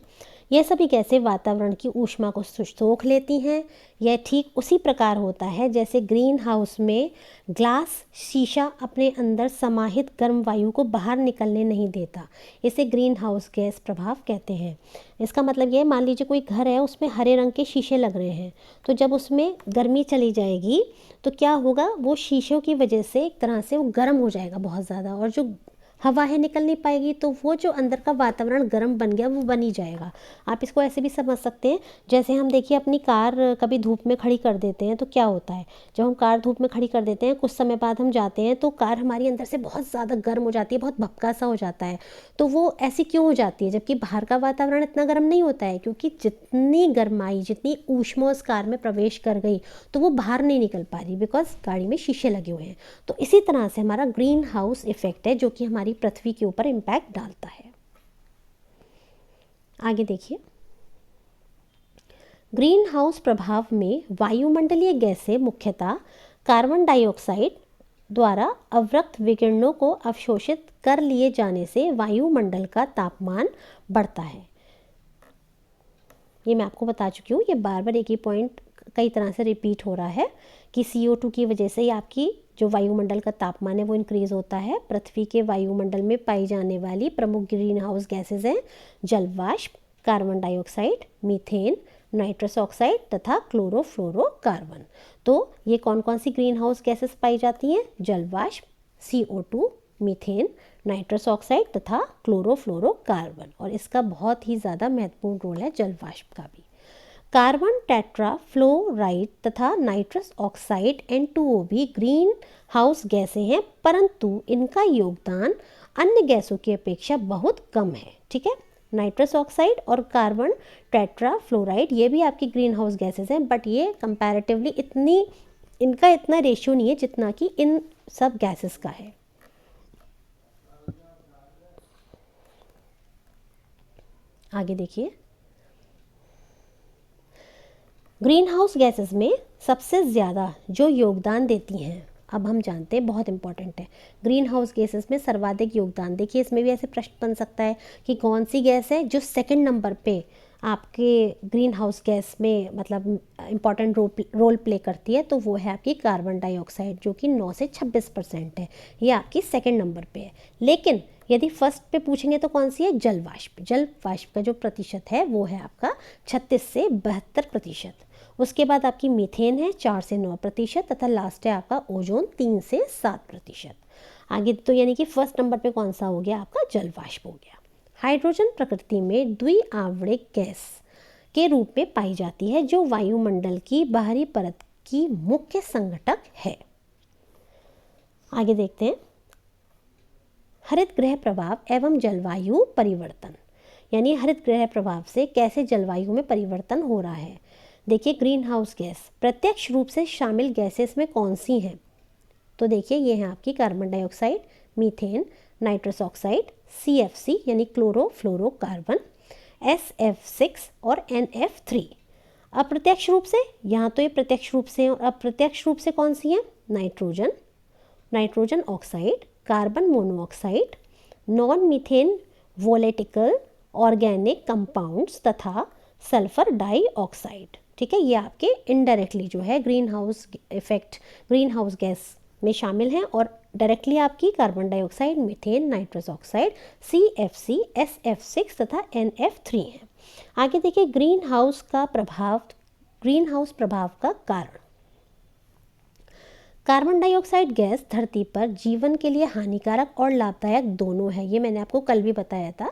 ये सभी गैसें वातावरण की ऊष्मा को सोख लेती हैं। यह ठीक उसी प्रकार होता है जैसे ग्रीन हाउस में ग्लास शीशा अपने अंदर समाहित गर्म वायु को बाहर निकलने नहीं देता। इसे ग्रीन हाउस गैस प्रभाव कहते हैं। इसका मतलब ये, मान लीजिए कोई घर है, उसमें हरे रंग के शीशे लग रहे हैं, तो जब उसमें गर्मी चली जाएगी तो क्या होगा? वो शीशों की वजह से एक तरह से वो गर्म हो जाएगा बहुत ज़्यादा, और जो हवा है निकल नहीं पाएगी, तो वो जो अंदर का वातावरण गर्म बन गया वो बन ही जाएगा। आप इसको ऐसे भी समझ सकते हैं, जैसे हम देखिए अपनी कार कभी धूप में खड़ी कर देते हैं तो क्या होता है? जब हम कार धूप में खड़ी कर देते हैं, कुछ समय बाद हम जाते हैं तो कार हमारी अंदर से बहुत ज़्यादा गर्म हो जाती है, बहुत भपका सा हो जाता है। तो वो ऐसी क्यों हो जाती है जबकि बाहर का वातावरण इतना गर्म नहीं होता है? क्योंकि जितनी गर्माई, जितनी ऊष्मा उस कार में प्रवेश कर गई तो वो बाहर नहीं निकल पा रही, बिकॉज गाड़ी में शीशे लगे हुए हैं। तो इसी तरह से हमारा ग्रीन हाउस इफेक्ट है जो कि हमारी पृथ्वी के ऊपर इम्पैक्ट डालता है। आगे देखिए, ग्रीन हाउस प्रभाव में वायुमंडलीय गैसें मुख्यतः कार्बन डाइऑक्साइड द्वारा अवरक्त विकिरणों को अवशोषित कर लिए जाने से वायुमंडल का तापमान बढ़ता है। ये मैं आपको बता चुकी हूँ, ये बार बार एक ही पॉइंट कई तरह से रिपीट हो रहा है कि CO2 की वजह से आपकी जो वायुमंडल का तापमान है वो इंक्रीज होता है। पृथ्वी के वायुमंडल में पाई जाने वाली प्रमुख ग्रीन हाउस गैसेज हैं जलवाष्प, carbon dioxide, methane, nitrous oxide तथा क्लोरोफ्लोरोकार्बन। तो ये कौन कौन सी ग्रीन हाउस गैसेस पाई जाती हैं? जलवाष्प, CO2, मीथेन, नाइट्रस ऑक्साइड तथा क्लोरोफ्लोरोकार्बन। और इसका बहुत ही ज़्यादा महत्वपूर्ण रोल है जलवाष्प का भी। कार्बन टेट्राफ्लोराइड तथा नाइट्रस ऑक्साइड N2O भी ग्रीन हाउस गैसें हैं, परंतु इनका योगदान अन्य गैसों की अपेक्षा बहुत कम है। ठीक है, नाइट्रस ऑक्साइड और कार्बन टेट्राफ्लोराइड ये भी आपकी ग्रीन हाउस गैसेस हैं, बट ये कंपैरेटिवली इनका इतना रेशियो नहीं है जितना कि इन सब गैसेस का है। आगे देखिए, ग्रीन हाउस गैसेस में सबसे ज़्यादा जो योगदान देती हैं, अब हम जानते हैं, बहुत इंपॉर्टेंट है, ग्रीन हाउस गैसेस में सर्वाधिक योगदान। देखिए इसमें भी ऐसे प्रश्न बन सकता है कि कौन सी गैस है जो सेकंड नंबर पे आपके ग्रीन हाउस गैस में मतलब इम्पॉर्टेंट रोल प्ले करती है, तो वो है आपकी कार्बन डाइऑक्साइड, जो कि 9 से 26% है, ये आपकी सेकंड नंबर पे है। लेकिन यदि फर्स्ट पे पूछेंगे तो कौन सी है? जल वाष्प का जो प्रतिशत है वो है आपका 36 से 72%। उसके बाद आपकी मीथेन है 4 से 9% तथा लास्ट है आपका ओजोन 3 से 7%। आगे तो यानी कि फर्स्ट नंबर पे कौन सा हो गया? आपका जल वाष्प हो गया। हाइड्रोजन प्रकृति में द्विआवृत गैस के रूप में पाई जाती है, जो वायुमंडल की बाहरी परत की मुख्य संघटक है। आगे देखते हैं, हरित गृह प्रभाव एवं जलवायु परिवर्तन, यानी हरित गृह प्रभाव से कैसे जलवायु में परिवर्तन हो रहा है। देखिए, ग्रीन हाउस गैस प्रत्यक्ष रूप से शामिल गैसेस में कौन सी हैं? तो देखिए ये हैं आपकी carbon dioxide, methane, nitrous oxide, CFC यानी क्लोरोफ्लोरोकार्बन, SF6 और NF3। अप्रत्यक्ष रूप से, यहाँ तो ये प्रत्यक्ष रूप से, और अप्रत्यक्ष रूप से कौन सी हैं? Nitrogen oxide, carbon monoxide, non methane volatile organic compounds तथा सल्फर डाइऑक्साइड। ठीक है, ये आपके इनडायरेक्टली जो है greenhouse effect, greenhouse gas में शामिल हैं, और डायरेक्टली आपकी carbon dioxide, methane, nitrous oxide, CFC, SF6 तथा NF3 हैं। आगे देखिए, ग्रीन हाउस प्रभाव का कारण। कार्बन डाइऑक्साइड गैस धरती पर जीवन के लिए हानिकारक और लाभदायक दोनों है। ये मैंने आपको कल भी बताया था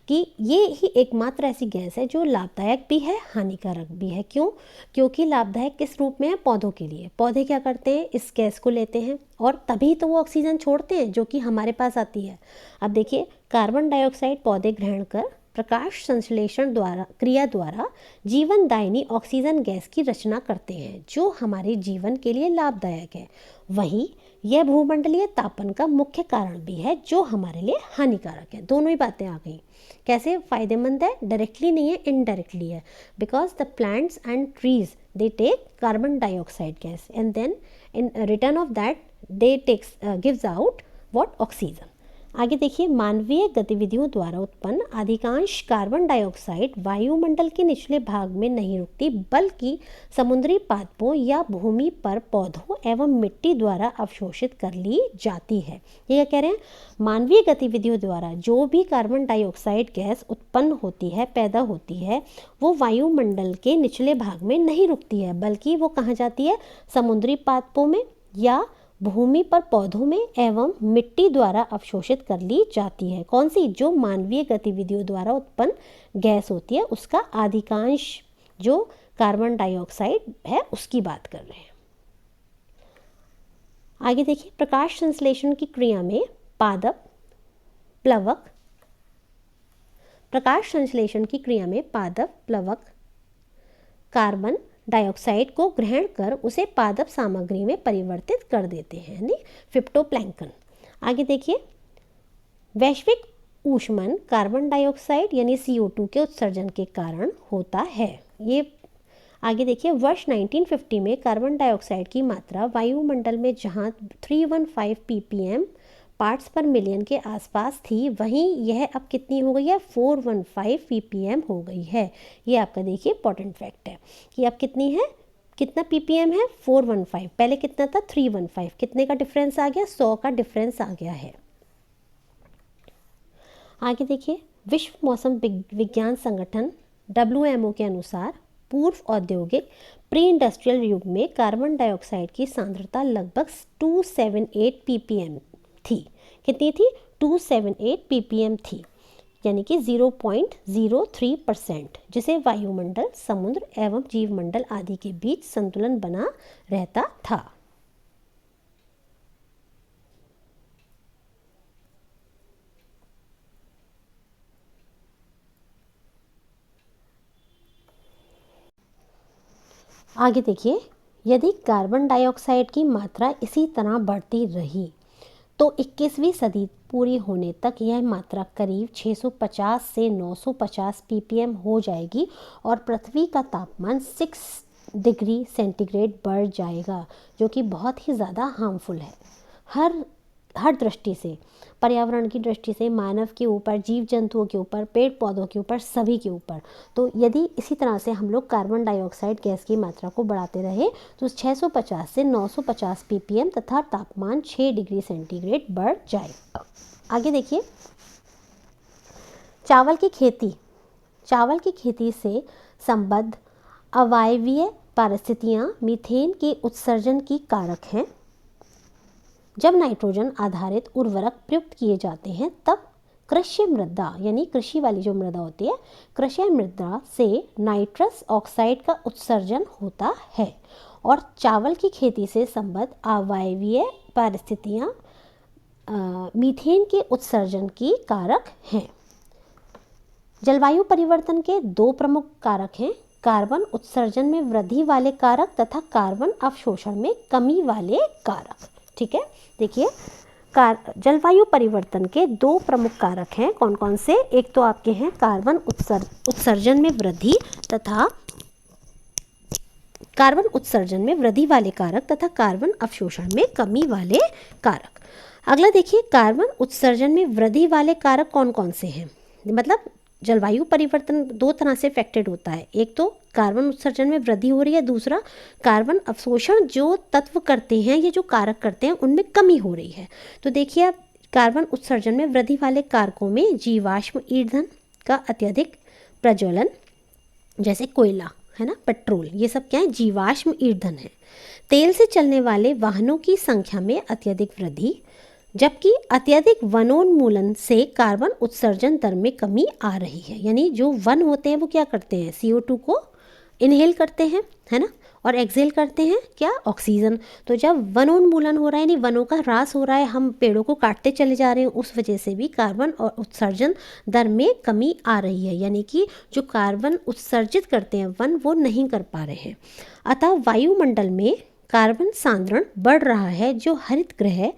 कि ये ही एकमात्र ऐसी गैस है जो लाभदायक भी है, हानिकारक भी है। क्यों? क्योंकि लाभदायक किस रूप में है? पौधों के लिए। पौधे क्या करते हैं? इस गैस को लेते हैं और तभी तो वो ऑक्सीजन छोड़ते हैं जो कि हमारे पास आती है। अब देखिए, कार्बन डाइऑक्साइड पौधे ग्रहण कर प्रकाश संश्लेषण क्रिया द्वारा जीवनदायिनी ऑक्सीजन गैस की रचना करते हैं, जो हमारे जीवन के लिए लाभदायक है। वहीं यह भूमंडलीय तापन का मुख्य कारण भी है, जो हमारे लिए हानिकारक है। दोनों ही बातें आ गई। कैसे फायदेमंद है? डायरेक्टली नहीं है, इनडायरेक्टली है। Because the plants and trees they take carbon dioxide gas and then in return of that they gives out what? Oxygen. आगे देखिए, मानवीय गतिविधियों द्वारा उत्पन्न अधिकांश कार्बन डाइऑक्साइड वायुमंडल के निचले भाग में नहीं रुकती, बल्कि समुद्री पादपों या भूमि पर पौधों एवं मिट्टी द्वारा अवशोषित कर ली जाती है। ये क्या कह रहे हैं? मानवीय गतिविधियों द्वारा जो भी कार्बन डाइऑक्साइड गैस उत्पन्न होती है, पैदा होती है, वो वायुमंडल के निचले भाग में नहीं रुकती है, बल्कि वो कहाँ जाती है? समुद्री पादपों में या भूमि पर पौधों में एवं मिट्टी द्वारा अवशोषित कर ली जाती है। कौन सी? जो मानवीय गतिविधियों द्वारा उत्पन्न गैस होती है, उसका अधिकांश जो कार्बन डाइऑक्साइड है उसकी बात कर रहे हैं। आगे देखिए, प्रकाश संश्लेषण की क्रिया में पादप प्लवक कार्बन डाइऑक्साइड को ग्रहण कर उसे पादप सामग्री में परिवर्तित कर देते हैं, यानी फिप्टोप्लैंक्टन। आगे देखिए, वैश्विक ऊष्मन कार्बन डाइऑक्साइड यानी CO2 के उत्सर्जन के कारण होता है। ये आगे देखिए, वर्ष 1950 में कार्बन डाइऑक्साइड की मात्रा वायुमंडल में जहां 315 ppm पार्ट्स पर मिलियन के आसपास थी, वहीं यह अब कितनी हो गई है? 415 ppm हो गई है। ये आपका देखिए इंपॉर्टेंट फैक्ट है कि अब कितनी है, कितना ppm है? 415। पहले कितना था? 315। कितने का डिफरेंस आ गया? 100 का डिफरेंस आ गया है। आगे देखिए, विश्व मौसम विज्ञान संगठन WMO के अनुसार पूर्व औद्योगिक प्री इंडस्ट्रियल युग में कार्बन डाइऑक्साइड की सांद्रता लगभग 278 ppm थी। कितनी थी? 278 ppm थी। यानी कि 0.03%, जिसे वायुमंडल, समुद्र एवं जीवमंडल आदि के बीच संतुलन बना रहता था। आगे देखिए, यदि कार्बन डाइऑक्साइड की मात्रा इसी तरह बढ़ती रही तो 21वीं सदी पूरी होने तक यह मात्रा करीब 650 से 950 ppm हो जाएगी और पृथ्वी का तापमान 6 डिग्री सेंटीग्रेड बढ़ जाएगा, जो कि बहुत ही ज़्यादा हार्मफुल है हर दृष्टि से, पर्यावरण की दृष्टि से, मानव के ऊपर, जीव जंतुओं के ऊपर, पेड़ पौधों के ऊपर, सभी के ऊपर। तो यदि इसी तरह से हम लोग कार्बन डाइऑक्साइड गैस की मात्रा को बढ़ाते रहे तो 650 से 950 ppm तथा तापमान 6 डिग्री सेंटीग्रेड बढ़ जाएगा। आगे देखिए, चावल की खेती से संबद्ध अवायवीय परिस्थितियाँ मीथेन के उत्सर्जन की कारक हैं। जब नाइट्रोजन आधारित उर्वरक प्रयुक्त किए जाते हैं तब कृषि मृदा, यानी कृषि वाली जो मृदा होती है, कृषि मृदा से नाइट्रस ऑक्साइड का उत्सर्जन होता है और चावल की खेती से संबद्ध अवायवीय परिस्थितियाँ मीथेन के उत्सर्जन की कारक हैं। जलवायु परिवर्तन के दो प्रमुख कारक हैं, कार्बन उत्सर्जन में वृद्धि वाले कारक तथा कार्बन अवशोषण में कमी वाले कारक। ठीक है, देखिए, जलवायु परिवर्तन के दो प्रमुख कारक हैं, कौन कौन से? एक तो आपके हैं कार्बन उत्सर्जन में वृद्धि तथा कार्बन उत्सर्जन में वृद्धि वाले कारक तथा कार्बन अवशोषण में कमी वाले कारक। अगला देखिए, कार्बन उत्सर्जन में वृद्धि वाले कारक कौन कौन से हैं? मतलब जलवायु परिवर्तन दो तरह से इफेक्टेड होता है, एक तो कार्बन उत्सर्जन में वृद्धि हो रही है, दूसरा कार्बन अवशोषण जो तत्व करते हैं, ये जो कारक करते हैं, उनमें कमी हो रही है। तो देखिए, आप कार्बन उत्सर्जन में वृद्धि वाले कारकों में जीवाश्म ईंधन का अत्यधिक प्रज्वलन, जैसे कोयला है ना, पेट्रोल, ये सब क्या है? जीवाश्म ईंधन है। तेल से चलने वाले वाहनों की संख्या में अत्यधिक वृद्धि, जबकि अत्यधिक वनोन्मूलन से कार्बन उत्सर्जन दर में कमी आ रही है। यानी जो वन होते हैं वो क्या करते हैं? CO2 को इनहेल करते हैं, है ना, और एक्सहेल करते हैं क्या? ऑक्सीजन। तो जब वनोन्मूलन हो रहा है, यानी वनों का ह्रास हो रहा है, हम पेड़ों को काटते चले जा रहे हैं, उस वजह से भी कार्बन और उत्सर्जन दर में कमी आ रही है। यानी कि जो कार्बन उत्सर्जित करते हैं वन, वो नहीं कर पा रहे हैं। अतः वायुमंडल में कार्बन सांद्रण बढ़ रहा है, जो हरित गृह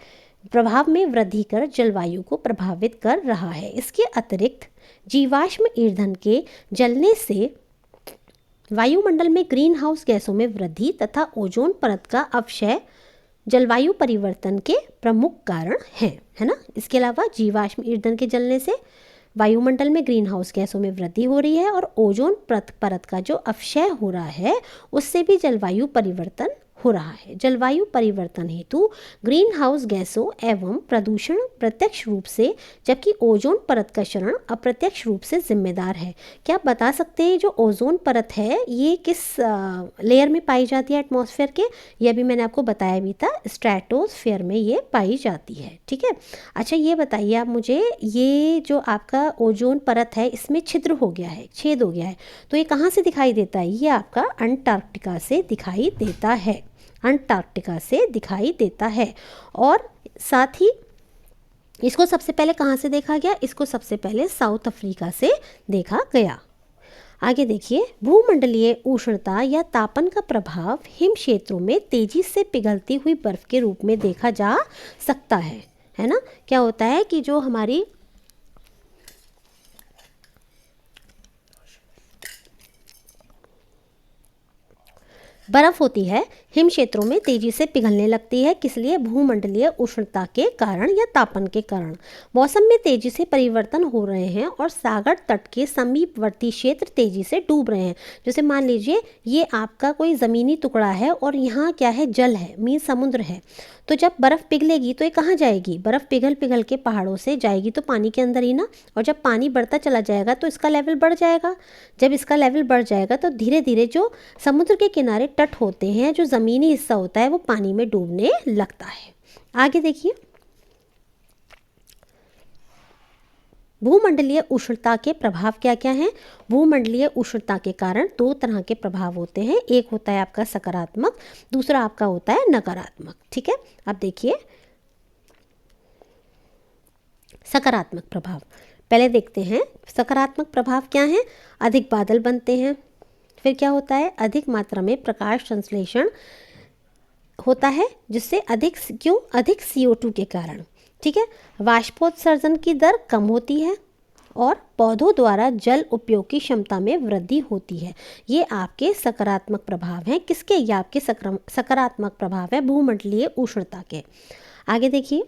प्रभाव में वृद्धि कर जलवायु को प्रभावित कर रहा है। इसके अतिरिक्त जीवाश्म ईंधन के जलने से वायुमंडल में ग्रीन हाउस गैसों में वृद्धि तथा ओजोन परत का अपक्षय जलवायु परिवर्तन के प्रमुख कारण है ना। इसके अलावा जीवाश्म ईंधन के जलने से वायुमंडल में ग्रीन हाउस गैसों में वृद्धि हो रही है और ओजोन परत का जो अपक्षय हो रहा है, उससे भी जलवायु परिवर्तन हो रहा है। जलवायु परिवर्तन हेतु ग्रीन हाउस गैसों एवं प्रदूषण प्रत्यक्ष रूप से, जबकि ओजोन परत का क्षरण अप्रत्यक्ष रूप से जिम्मेदार है। क्या आप बता सकते हैं जो ओजोन परत है ये किस लेयर में पाई जाती है एटमॉस्फेयर के? ये भी मैंने आपको बताया भी था, स्ट्रेटोस्फेयर में ये पाई जाती है। ठीक है, अच्छा ये बताइए आप मुझे, ये जो आपका ओजोन परत है इसमें छिद्र हो गया है, छेद हो गया है, तो ये कहाँ से दिखाई देता है? ये आपका अंटार्कटिका से दिखाई देता है, अंटार्कटिका से दिखाई देता है। और साथ ही इसको सबसे पहले कहाँ से देखा गया? इसको सबसे पहले साउथ अफ्रीका से देखा गया। आगे देखिए, भूमंडलीय उष्णता या तापन का प्रभाव हिम क्षेत्रों में तेजी से पिघलती हुई बर्फ के रूप में देखा जा सकता है ना। क्या होता है कि जो हमारी बर्फ होती है हिम क्षेत्रों में तेजी से पिघलने लगती है। किस लिए? भूमंडलीय उष्णता के कारण या तापन के कारण। मौसम में तेजी से परिवर्तन हो रहे हैं और सागर तट के समीपवर्ती क्षेत्र तेजी से डूब रहे हैं। जैसे मान लीजिए ये आपका कोई ज़मीनी टुकड़ा है और यहाँ क्या है? जल है, मीन समुद्र है। तो जब बर्फ़ पिघलेगी तो ये कहाँ जाएगी? बर्फ़ पिघल पिघल के पहाड़ों से जाएगी तो पानी के अंदर ही ना, और जब पानी बढ़ता चला जाएगा तो इसका लेवल बढ़ जाएगा। जब इसका लेवल बढ़ जाएगा तो धीरे धीरे जो समुद्र के किनारे तट होते हैं, जो ज़मीनी हिस्सा होता है, वो पानी में डूबने लगता है। आगे देखिए, भूमंडलीय उष्णता के प्रभाव क्या क्या हैं? भूमंडलीय उष्णता के कारण दो तरह के प्रभाव होते हैं, एक होता है आपका सकारात्मक, दूसरा आपका होता है नकारात्मक। ठीक है, अब देखिए सकारात्मक प्रभाव। पहले देखते हैं सकारात्मक प्रभाव क्या हैं। अधिक बादल बनते हैं, फिर क्या होता है, अधिक मात्रा में प्रकाश संश्लेषण होता है, जिससे अधिक CO2 के कारण। ठीक है, वाष्पोत्सर्जन की दर कम होती है और पौधों द्वारा जल उपयोग की क्षमता में वृद्धि होती है। ये आपके सकारात्मक प्रभाव हैं। किसके? ये आपके सकारात्मक प्रभाव है भूमंडलीय उष्णता के। आगे देखिए,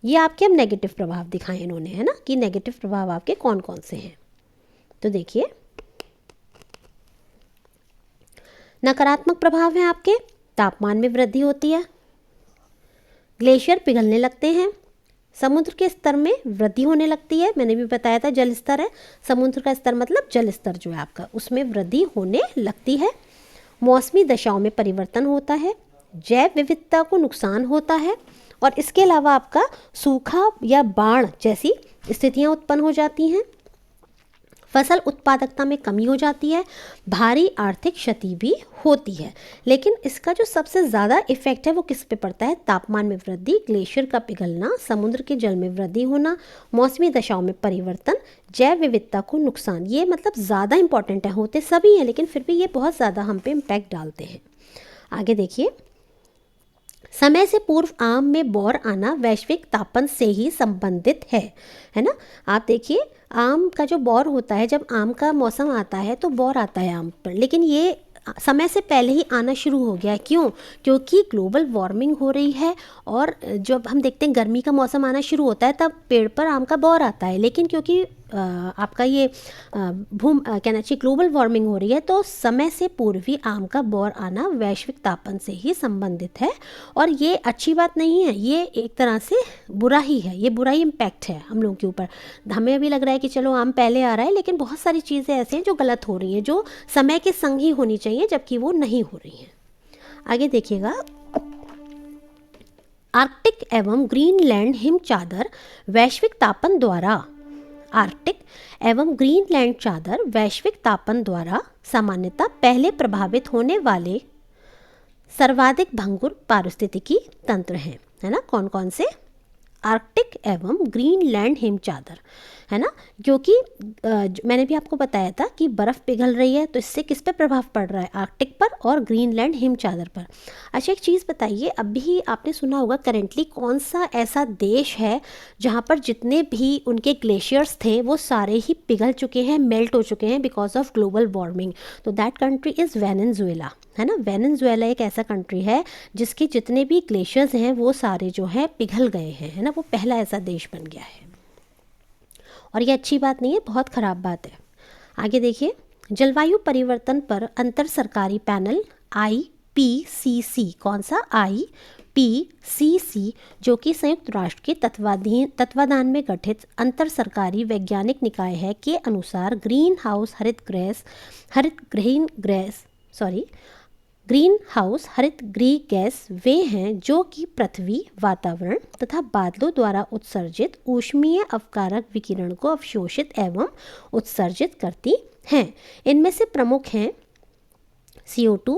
ये आपके हम नेगेटिव प्रभाव दिखाए इन्होंने, है ना, कि नेगेटिव प्रभाव आपके कौन कौन से हैं। तो देखिए नकारात्मक प्रभाव हैं आपके, तापमान में वृद्धि होती है, ग्लेशियर पिघलने लगते हैं, समुद्र के स्तर में वृद्धि होने लगती है। मैंने भी बताया था जल स्तर है, समुद्र का स्तर मतलब जल स्तर जो है आपका, उसमें वृद्धि होने लगती है। मौसमी दशाओं में परिवर्तन होता है, जैव विविधता को नुकसान होता है, और इसके अलावा आपका सूखा या बाढ़ जैसी स्थितियां उत्पन्न हो जाती हैं। फसल उत्पादकता में कमी हो जाती है, भारी आर्थिक क्षति भी होती है। लेकिन इसका जो सबसे ज़्यादा इफेक्ट है वो किस पे पड़ता है? तापमान में वृद्धि, ग्लेशियर का पिघलना, समुद्र के जल में वृद्धि होना, मौसमी दशाओं में परिवर्तन, जैव विविधता को नुकसान। ये मतलब ज़्यादा इंपॉर्टेंट है, होते सभी हैं लेकिन फिर भी ये बहुत ज़्यादा हम पे इम्पैक्ट डालते हैं। आगे देखिए, समय से पूर्व आम में बौर आना वैश्विक तापन से ही संबंधित है ना। आप देखिए आम का जो बौर होता है, जब आम का मौसम आता है तो बौर आता है आम पर, लेकिन ये समय से पहले ही आना शुरू हो गया है। क्यों? क्योंकि ग्लोबल वार्मिंग हो रही है, और जब हम देखते हैं गर्मी का मौसम आना शुरू होता है तब पेड़ पर आम का बौर आता है। लेकिन क्योंकि आपका ये कहना चाहिए ग्लोबल वार्मिंग हो रही है, तो समय से पूर्व ही आम का बौर आना वैश्विक तापन से ही संबंधित है। और ये अच्छी बात नहीं है, ये एक तरह से बुरा ही है, ये बुरा ही इम्पैक्ट है हम लोगों के ऊपर। हमें अभी लग रहा है कि चलो आम पहले आ रहा है, लेकिन बहुत सारी चीज़ें ऐसे हैं जो गलत हो रही हैं, जो समय के संग ही होनी चाहिए जबकि वो नहीं हो रही हैं। आगे देखिएगा, आर्कटिक एवं ग्रीनलैंड हिम चादर वैश्विक तापन द्वारा आर्कटिक एवं ग्रीनलैंड चादर वैश्विक तापन द्वारा सामान्यतः पहले प्रभावित होने वाले सर्वाधिक भंगुर पारिस्थितिकी तंत्र हैं, है ना। कौन कौन से? आर्कटिक एवं ग्रीनलैंड हिम चादर, है ना, क्योंकि मैंने भी आपको बताया था कि बर्फ़ पिघल रही है, तो इससे किस पे प्रभाव पड़ रहा है? आर्कटिक पर और ग्रीनलैंड हिम चादर पर। अच्छा एक चीज़ बताइए, अभी आपने सुना होगा करेंटली कौन सा ऐसा देश है जहाँ पर जितने भी उनके ग्लेशियर्स थे वो सारे ही पिघल चुके हैं, मेल्ट हो चुके हैं बिकॉज ऑफ ग्लोबल वार्मिंग? तो दैट कंट्री इज़ वेनेजुएला, है ना। वेनेजुएला एक ऐसा कंट्री है जिसके जितने भी ग्लेशियर्स हैं वो सारे जो हैं पिघल गए हैं, है ना। वो पहला ऐसा देश बन गया है, और ये अच्छी बात नहीं है, बहुत ख़राब बात है। आगे देखिए, जलवायु परिवर्तन पर अंतर सरकारी पैनल IPCC, कौन सा? IPCC, जो कि संयुक्त राष्ट्र के तत्वाधान में गठित अंतर सरकारी वैज्ञानिक निकाय है, के अनुसार ग्रीन हाउस हरित गृह गैस वे हैं जो कि पृथ्वी, वातावरण तथा बादलों द्वारा उत्सर्जित ऊष्मीय अवकारक विकिरण को अवशोषित एवं उत्सर्जित करती हैं। इनमें से प्रमुख हैं CO2,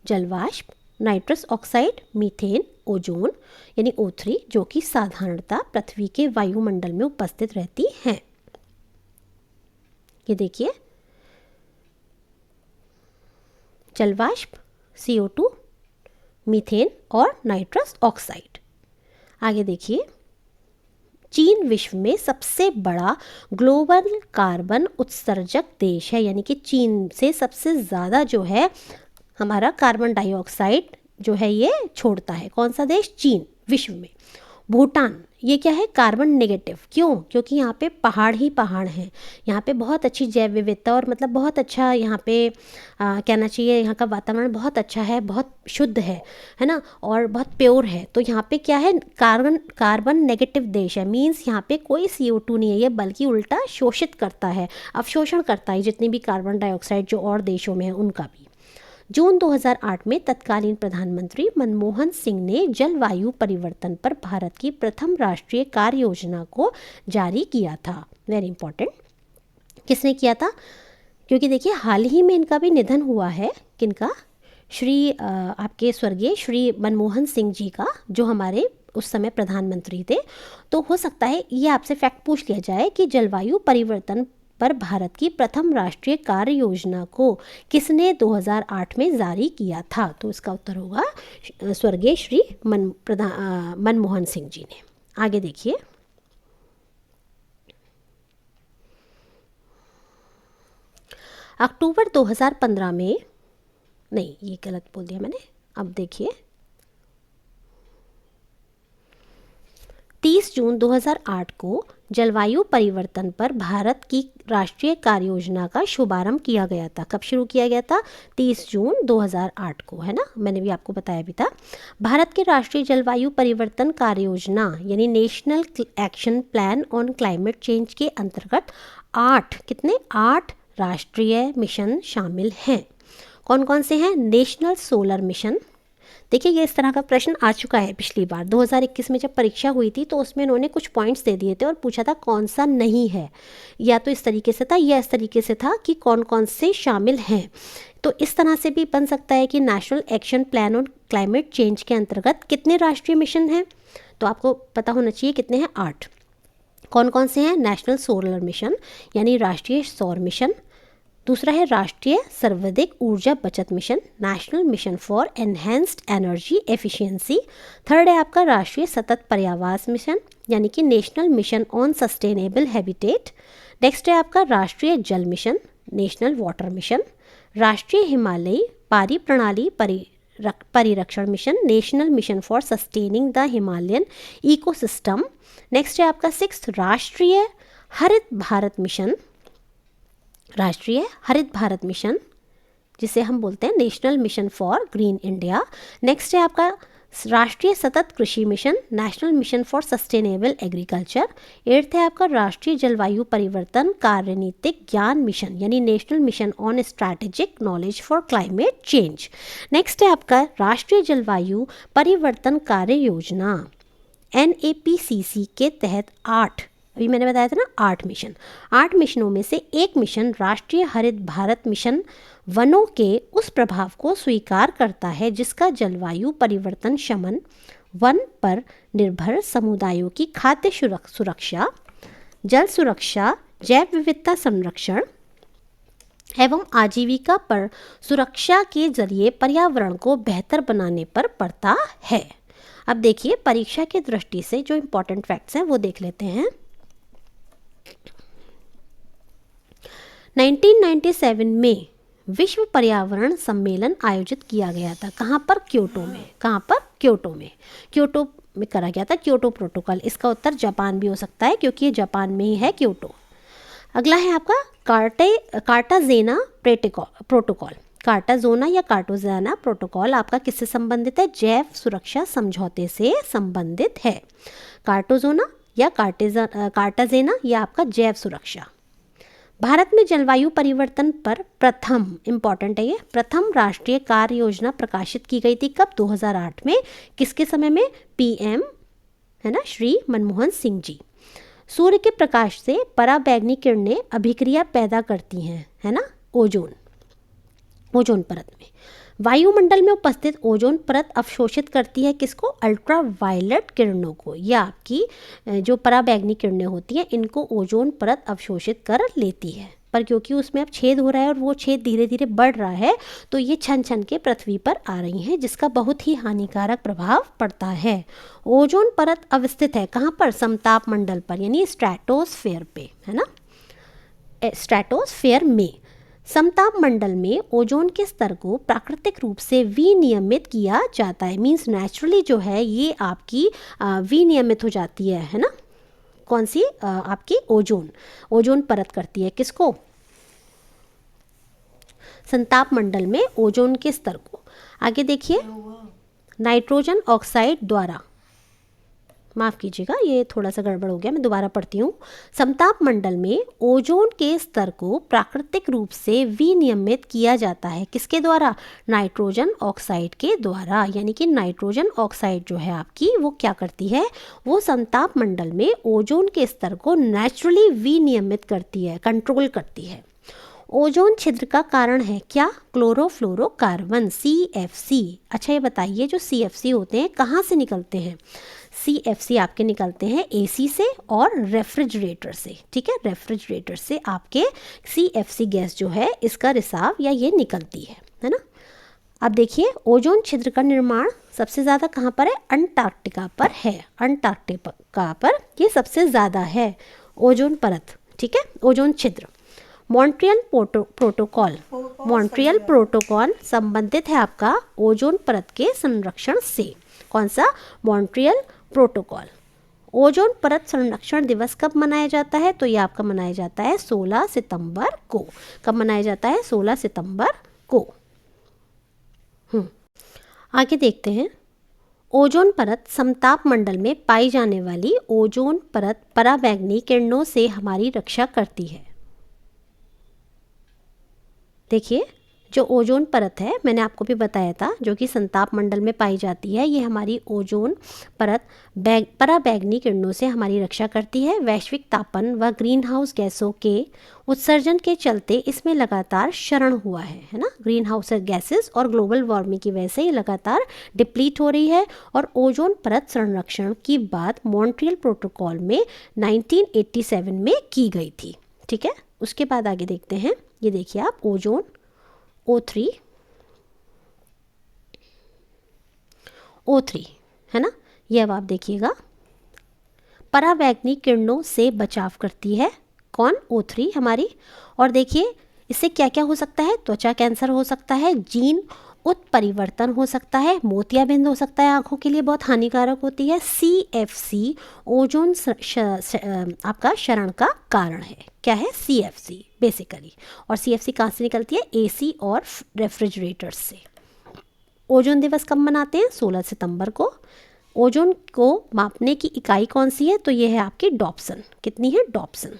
जलवाष्प, नाइट्रस ऑक्साइड, मीथेन, ओजोन यानी O3, जो कि साधारणतः पृथ्वी के वायुमंडल में उपस्थित रहती हैं। ये देखिए, जलवाष्प, CO2, मीथेन और नाइट्रस ऑक्साइड। आगे देखिए, चीन विश्व में सबसे बड़ा ग्लोबल कार्बन उत्सर्जक देश है, यानी कि चीन से सबसे ज़्यादा जो है हमारा कार्बन डाइऑक्साइड जो है ये छोड़ता है। कौन सा देश? चीन, विश्व में। भूटान, ये क्या है? Carbon negative. क्यों? क्योंकि यहाँ पे पहाड़ ही पहाड़ हैं, यहाँ पे बहुत अच्छी जैव विविधता, और मतलब बहुत अच्छा यहाँ पे कहना चाहिए यहाँ का वातावरण बहुत अच्छा है, बहुत शुद्ध है ना, और बहुत प्योर है। तो यहाँ पे क्या है? कार्बन नेगेटिव देश है, मीन्स यहाँ पे कोई CO2 नहीं है, ये बल्कि उल्टा शोषित करता है, अवशोषण करता है जितनी भी कार्बन डाइऑक्साइड जो और देशों में है उनका भी। जून 2008 में तत्कालीन प्रधानमंत्री मनमोहन सिंह ने जलवायु परिवर्तन पर भारत की प्रथम राष्ट्रीय कार्य योजना को जारी किया था। वेरी इंपॉर्टेंट, किसने किया था? क्योंकि देखिए हाल ही में इनका भी निधन हुआ है। किनका? आपके स्वर्गीय श्री मनमोहन सिंह जी का, जो हमारे उस समय प्रधानमंत्री थे। तो हो सकता है ये आपसे फैक्ट पूछ लिया जाए कि जलवायु परिवर्तन पर भारत की प्रथम राष्ट्रीय कार्य योजना को किसने 2008 में जारी किया था? तो इसका उत्तर होगा स्वर्गीय श्री मनमोहन सिंह जी ने। आगे देखिए, अक्टूबर 2015 में, नहीं ये गलत बोल दिया मैंने, अब देखिए 30 जून 2008 को जलवायु परिवर्तन पर भारत की राष्ट्रीय कार्य योजना का शुभारंभ किया गया था। कब शुरू किया गया था? 30 जून 2008 को, है ना, मैंने भी आपको बताया भी था। भारत के राष्ट्रीय जलवायु परिवर्तन कार्य योजना यानी national action plan on climate change के अंतर्गत 8 राष्ट्रीय मिशन शामिल हैं। कौन कौन से हैं? National solar mission. देखिए ये इस तरह का प्रश्न आ चुका है पिछली बार 2021 में जब परीक्षा हुई थी, तो उसमें इन्होंने कुछ पॉइंट्स दे दिए थे और पूछा था कौन सा नहीं है, या तो इस तरीके से था या इस तरीके से था कि कौन कौन से शामिल हैं। तो इस तरह से भी बन सकता है कि national action plan on climate change के अंतर्गत कितने राष्ट्रीय मिशन हैं, तो आपको पता होना चाहिए कितने हैं, 8। कौन कौन से हैं? नेशनल सोलर मिशन यानी राष्ट्रीय सौर मिशन, दूसरा है राष्ट्रीय सर्वाधिक ऊर्जा बचत mission, national mission for enhanced energy efficiency, third है आपका राष्ट्रीय सतत पर्यावास मिशन यानी कि national mission on sustainable habitat, next है आपका राष्ट्रीय जल मिशन, नेशनल वाटर मिशन, राष्ट्रीय हिमालयी पारी प्रणाली परिरक्षण मिशन, national mission for sustaining the Himalayan ecosystem, next है आपका 6 राष्ट्रीय हरित भारत मिशन, राष्ट्रीय हरित भारत मिशन जिसे हम बोलते हैं national mission for green India, next है आपका राष्ट्रीय सतत कृषि mission, national mission for sustainable agriculture, 8th है आपका राष्ट्रीय जलवायु परिवर्तन कार्यनीतिक ज्ञान मिशन यानी national mission on strategic knowledge for climate change, next है आपका राष्ट्रीय जलवायु परिवर्तन कार्य योजना NAPCC के तहत 8, अभी मैंने बताया था ना 8 मिशन, 8 मिशनों में से एक मिशन राष्ट्रीय हरित भारत मिशन वनों के उस प्रभाव को स्वीकार करता है जिसका जलवायु परिवर्तन शमन, वन पर निर्भर समुदायों की खाद्य सुरक्षा, जल सुरक्षा, जैव विविधता संरक्षण एवं आजीविका पर सुरक्षा के जरिए पर्यावरण को बेहतर बनाने पर पड़ता है। अब देखिए परीक्षा की दृष्टि से जो इम्पोर्टेंट फैक्ट्स हैं वो देख लेते हैं। 1997 में विश्व पर्यावरण सम्मेलन आयोजित किया गया था। कहाँ पर? क्योटो में। कहाँ पर? क्योटो में। क्योटो में करा गया था क्योटो प्रोटोकॉल। इसका उत्तर जापान भी हो सकता है क्योंकि ये जापान में ही है क्योटो। अगला है आपका कार्टाजेना प्रोटोकॉल। कार्टाजोना या कार्टाजेना प्रोटोकॉल आपका किससे संबंधित है? जैव सुरक्षा समझौते से संबंधित है। कार्टाजोना या कार्टाजेना या आपका जैव सुरक्षा। भारत में जलवायु परिवर्तन पर प्रथम, इंपॉर्टेंट है ये, प्रथम राष्ट्रीय कार्य योजना प्रकाशित की गई थी। कब? 2008 में। किसके समय में? PM है ना, श्री मनमोहन सिंह जी। सूर्य के प्रकाश से पराबैंगनी किरणें अभिक्रिया पैदा करती हैं, है ना, ओजोन परत में। वायुमंडल में उपस्थित ओजोन परत अवशोषित करती है किसको? अल्ट्रा वायलेट किरणों को। या आपकी जो पराबैंगनी किरणें होती हैं इनको ओजोन परत अवशोषित कर लेती है, पर क्योंकि उसमें अब छेद हो रहा है और वो छेद धीरे धीरे बढ़ रहा है तो ये छन छन के पृथ्वी पर आ रही हैं जिसका बहुत ही हानिकारक प्रभाव पड़ता है। ओजोन परत अवस्थित है कहाँ पर? समताप मंडल पर यानी स्ट्रैटोस्फेयर पे, है ना, स्ट्रैटोस्फेयर में। समताप मंडल में ओजोन के स्तर को प्राकृतिक रूप से विनियमित किया जाता है। मींस नेचुरली जो है ये आपकी विनियमित हो जाती है ना। कौन सी? आपकी ओजोन परत करती है किसको? संताप मंडल में ओजोन के स्तर को। आगे देखिए, नाइट्रोजन ऑक्साइड द्वारा माफ़ कीजिएगा, ये थोड़ा सा गड़बड़ हो गया, मैं दोबारा पढ़ती हूँ। समताप मंडल में ओजोन के स्तर को प्राकृतिक रूप से विनियमित किया जाता है। किसके द्वारा? नाइट्रोजन ऑक्साइड के द्वारा। यानी कि नाइट्रोजन ऑक्साइड जो है आपकी वो क्या करती है, वो समताप मंडल में ओजोन के स्तर को नेचुरली विनियमित करती है, कंट्रोल करती है। ओजोन छिद्र का कारण है क्या? Chlorofluorocarbon, CFC। अच्छा ये बताइए, जो CFC होते हैं कहाँ से निकलते हैं? CFC आपके निकलते हैं AC से और रेफ्रिजरेटर से। ठीक है, रेफ्रिजरेटर से आपके CFC गैस जो है इसका रिसाव या ये निकलती है ना। अब देखिए, ओजोन छिद्र का निर्माण सबसे ज़्यादा कहाँ पर है? अंटार्कटिका पर है। अंटार्कटिका पर ये सबसे ज़्यादा है ओजोन परत। ठीक है, ओजोन छिद्र। मॉन्ट्रियल प्रोटोकॉल संबंधित है आपका ओजोन परत के संरक्षण से। कौन सा? Montreal protocol. ओजोन परत संरक्षण दिवस कब मनाया जाता है? तो ये आपका मनाया जाता है 16 सितंबर को। कब मनाया जाता है? 16 सितंबर को। आगे देखते हैं। ओजोन परत समताप मंडल में पाई जाने वाली ओजोन परत पराबैंगनी किरणों से हमारी रक्षा करती है। देखिए, जो ओजोन परत है मैंने आपको भी बताया था, जो कि संताप मंडल में पाई जाती है, ये हमारी ओजोन परत पराबैंगनी किरणों से हमारी रक्षा करती है। वैश्विक तापन व ग्रीन हाउस गैसों के उत्सर्जन के चलते इसमें लगातार क्षरण हुआ है ना। ग्रीन हाउस गैसेस और ग्लोबल वार्मिंग की वजह से ये लगातार डिप्लीट हो रही है। और ओजोन परत संरक्षण की बात मॉन्ट्रियल प्रोटोकॉल में 1987 में की गई थी। ठीक है, उसके बाद आगे देखते हैं। ये देखिए आप, ओजोन O3 है ना, ये अब आप देखिएगा पराबैंगनी किरणों से बचाव करती है। कौन? O3 हमारी। और देखिए इससे क्या क्या हो सकता है? त्वचा कैंसर हो सकता है, जीन उत्परिवर्तन हो सकता है, मोतियाबिंद हो सकता है, आंखों के लिए बहुत हानिकारक होती है। CFC ओजोन आपका क्षरण का कारण है। क्या है? CFC basically. और CFC कहाँ से निकलती है? AC और रेफ्रिजरेटर से। ओजोन दिवस कब मनाते हैं? 16 सितंबर को। ओजोन को मापने की इकाई कौन सी है? तो ये है आपकी डॉप्सन। कितनी है? डॉप्सन।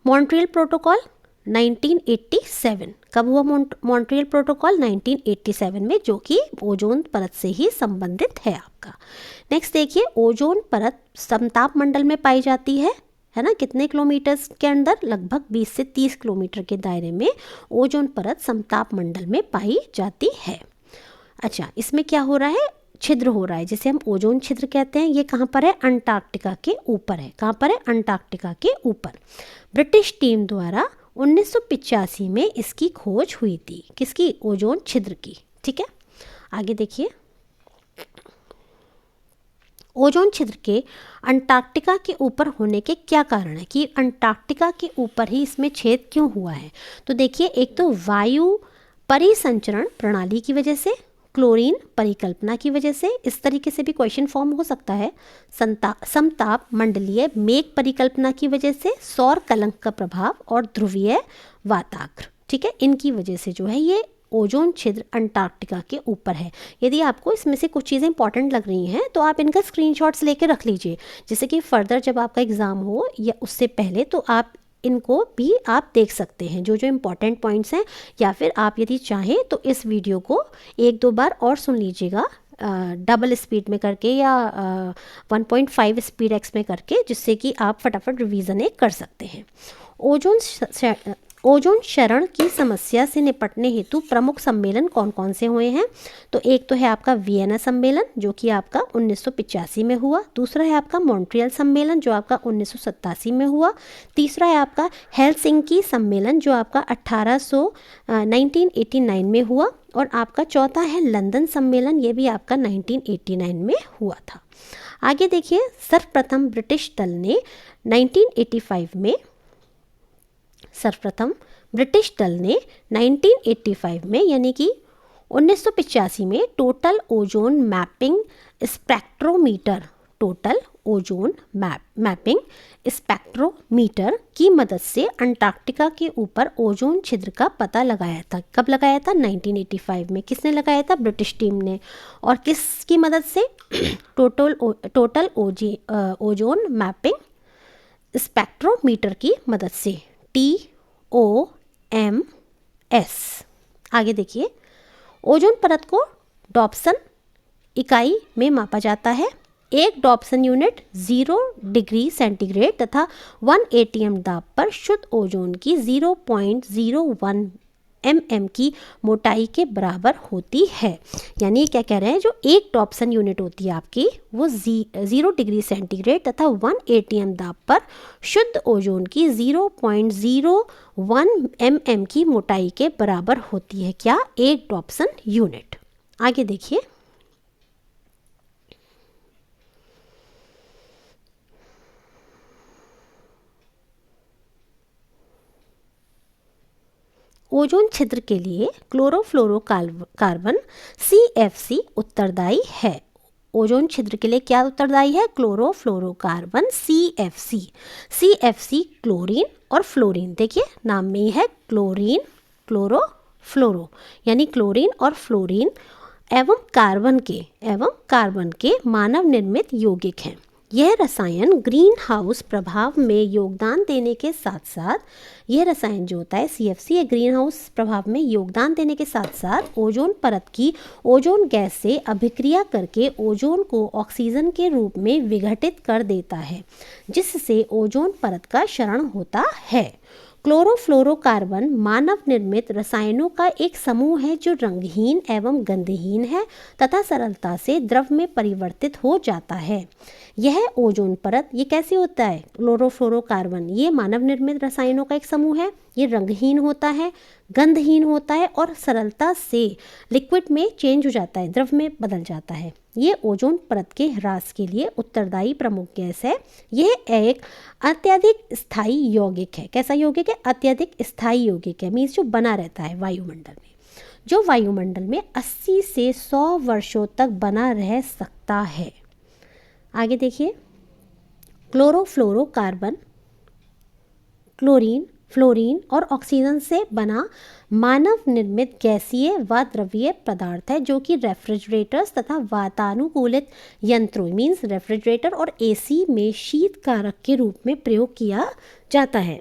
Montreal protocol 1987। कब हुआ मॉन्ट्रियल प्रोटोकॉल? 1987 में, जो कि ओजोन परत से ही संबंधित है आपका। नेक्स्ट देखिए, ओजोन परत समताप मंडल में पाई जाती है ना। कितने किलोमीटर के अंदर? लगभग 20 से 30 किलोमीटर के दायरे में ओजोन परत समताप मंडल में पाई जाती है। अच्छा, इसमें क्या हो रहा है? छिद्र हो रहा है, जिसे हम ओजोन छिद्र कहते हैं। ये कहाँ पर है? अंटार्कटिका के ऊपर है। कहाँ पर है? अंटार्कटिका के ऊपर। ब्रिटिश टीम द्वारा 1985 में इसकी खोज हुई थी। किसकी? ओजोन छिद्र की। ठीक है, आगे देखिए। ओजोन छिद्र के अंटार्कटिका के ऊपर होने के क्या कारण है, कि अंटार्कटिका के ऊपर ही इसमें छेद क्यों हुआ है? तो देखिए, एक तो वायु परिसंचरण प्रणाली की वजह से, क्लोरीन परिकल्पना की वजह से। इस तरीके से भी क्वेश्चन फॉर्म हो सकता है। समताप मंडलीय मेघ परिकल्पना की वजह से, सौर कलंक का प्रभाव और ध्रुवीय वाताग्र। ठीक है, इनकी वजह से जो है ये ओजोन छिद्र अंटार्कटिका के ऊपर है। यदि आपको इसमें से कुछ चीज़ें इंपॉर्टेंट लग रही हैं तो आप इनका स्क्रीनशॉट्स लेके रख लीजिए, जिससे कि फर्दर जब आपका एग्ज़ाम हो या उससे पहले तो आप इनको भी आप देख सकते हैं, जो जो इम्पॉर्टेंट पॉइंट्स हैं। या फिर आप यदि चाहें तो इस वीडियो को 1-2 बार और सुन लीजिएगा, डबल स्पीड में करके या 1.5 स्पीड एक्स में करके, जिससे कि आप फटाफट रिवीजन कर सकते हैं। ओजोन क्षरण की समस्या से निपटने हेतु प्रमुख सम्मेलन कौन कौन से हुए हैं? तो एक तो है आपका वियना सम्मेलन, जो कि आपका 1985 में हुआ। दूसरा है आपका मॉन्ट्रियल सम्मेलन, जो आपका 1987 में हुआ। तीसरा है आपका हेलसिंकी सम्मेलन, जो आपका 1989 में हुआ। और आपका चौथा है लंदन सम्मेलन, ये भी आपका 1989 में हुआ था। आगे देखिए, सर्वप्रथम ब्रिटिश दल ने 1985 में यानी कि 1985 में total ozone mapping spectrometer ozone mapping spectrometer की मदद से अंटार्कटिका के ऊपर ओजोन छिद्र का पता लगाया था। कब लगाया था? 1985 में। किसने लगाया था? ब्रिटिश टीम ने। और किसकी मदद से? टोटल ओजोन मैपिंग स्पेक्ट्रोमीटर की मदद से, TOMS। आगे देखिए, ओजोन परत को डॉप्सन इकाई में मापा जाता है। एक डॉप्सन यूनिट 0 डिग्री सेंटीग्रेड तथा 1 ATM दाब पर शुद्ध ओजोन की 0.01 mm की मोटाई के बराबर होती है। यानी क्या कह रहे हैं, जो एक डॉप्सन यूनिट होती है आपकी, वो 0 डिग्री सेंटीग्रेड तथा 1 ATM दाब पर शुद्ध ओजोन की 0.01 mm की मोटाई के बराबर होती है। क्या? एक डॉप्सन यूनिट। आगे देखिए, ओजोन छिद्र के लिए क्लोरोफ्लोरोकार्बन CFC उत्तरदायी है। ओजोन छिद्र के लिए क्या उत्तरदायी है? क्लोरोफ्लोरोकार्बन CFC क्लोरीन और फ्लोरीन। देखिए नाम में ही है क्लोरीन, क्लोरोफ्लोरो, यानी क्लोरीन और फ्लोरीन एवं कार्बन के मानव निर्मित यौगिक हैं। यह रसायन ग्रीन हाउस प्रभाव में योगदान देने के साथ साथ, यह रसायन जो होता है CFC, ये ग्रीन हाउस प्रभाव में योगदान देने के साथ साथ ओजोन परत की ओजोन गैस से अभिक्रिया करके ओजोन को ऑक्सीजन के रूप में विघटित कर देता है, जिससे ओजोन परत का क्षरण होता है। क्लोरोफ्लोरोकार्बन मानव निर्मित रसायनों का एक समूह है जो रंगहीन एवं गंधहीन है तथा सरलता से द्रव में परिवर्तित हो जाता है। यह ओजोन परत, ये कैसे होता है? क्लोरोफ्लोरोकार्बन ये मानव निर्मित रसायनों का एक समूह है, ये रंगहीन होता है, गंधहीन होता है और सरलता से लिक्विड में चेंज हो जाता है, द्रव में बदल जाता है। ये ओजोन परत के ह्रास के लिए उत्तरदायी प्रमुख गैस है। यह एक अत्यधिक स्थायी यौगिक है। कैसा यौगिक है? अत्यधिक स्थायी यौगिक है, मीन्स जो बना रहता है वायुमंडल में, जो वायुमंडल में 80 से 100 वर्षों तक बना रह सकता है। आगे देखिए, क्लोरोफ्लोरोकार्बन क्लोरीन, फ्लोरीन और ऑक्सीजन से बना मानव निर्मित गैसीय व द्रवीय पदार्थ है, जो कि रेफ्रिजरेटर्स तथा वातानुकूलित यंत्रों, मीन्स रेफ्रिजरेटर और AC में शीत कारक के रूप में प्रयोग किया जाता है।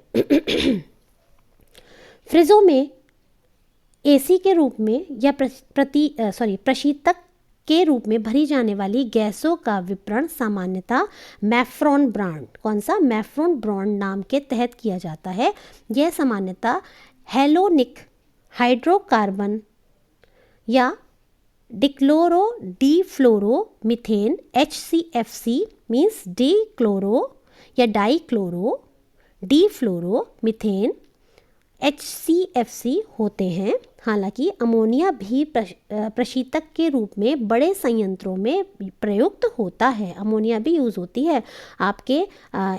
फ्रिजों में AC के रूप में या प्रशीतक के रूप में भरी जाने वाली गैसों का विपणन सामान्यतः मैफ्रॉन ब्रांड, कौन सा? मैफ्रॉन ब्रांड नाम के तहत किया जाता है। यह सामान्यतः हेलोनिक हाइड्रोकार्बन या डिफ्लोरोमीथेन HCFC मीन्स डाइक्लोरो डिफ्लोरोमीथेन HCFC होते हैं। हालांकि अमोनिया भी प्रशीतक के रूप में बड़े संयंत्रों में प्रयुक्त होता है। अमोनिया भी यूज़ होती है आपके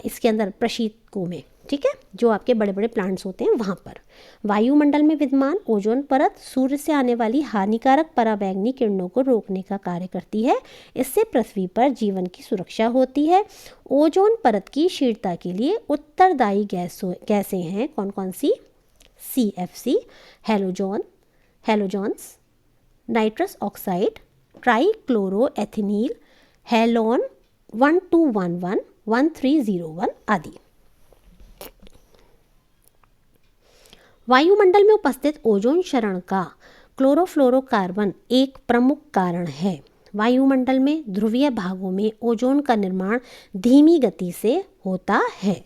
इसके अंदर प्रशीतकों में, ठीक है, जो आपके बड़े बड़े प्लांट्स होते हैं वहाँ पर। वायुमंडल में विद्यमान ओजोन परत सूर्य से आने वाली हानिकारक पराबैंगनी किरणों को रोकने का कार्य करती है। इससे पृथ्वी पर जीवन की सुरक्षा होती है। ओजोन परत की शीर्णता के लिए उत्तरदायी गैसें हैं कौन कौन सी? CFC, halogens, nitrous oxide, trichloroethylene, halon 1211, 1301 आदि। वायुमंडल में उपस्थित ओजोन क्षरण का क्लोरोफ्लोरोकार्बन एक प्रमुख कारण है। वायुमंडल में ध्रुवीय भागों में ओजोन का निर्माण धीमी गति से होता है,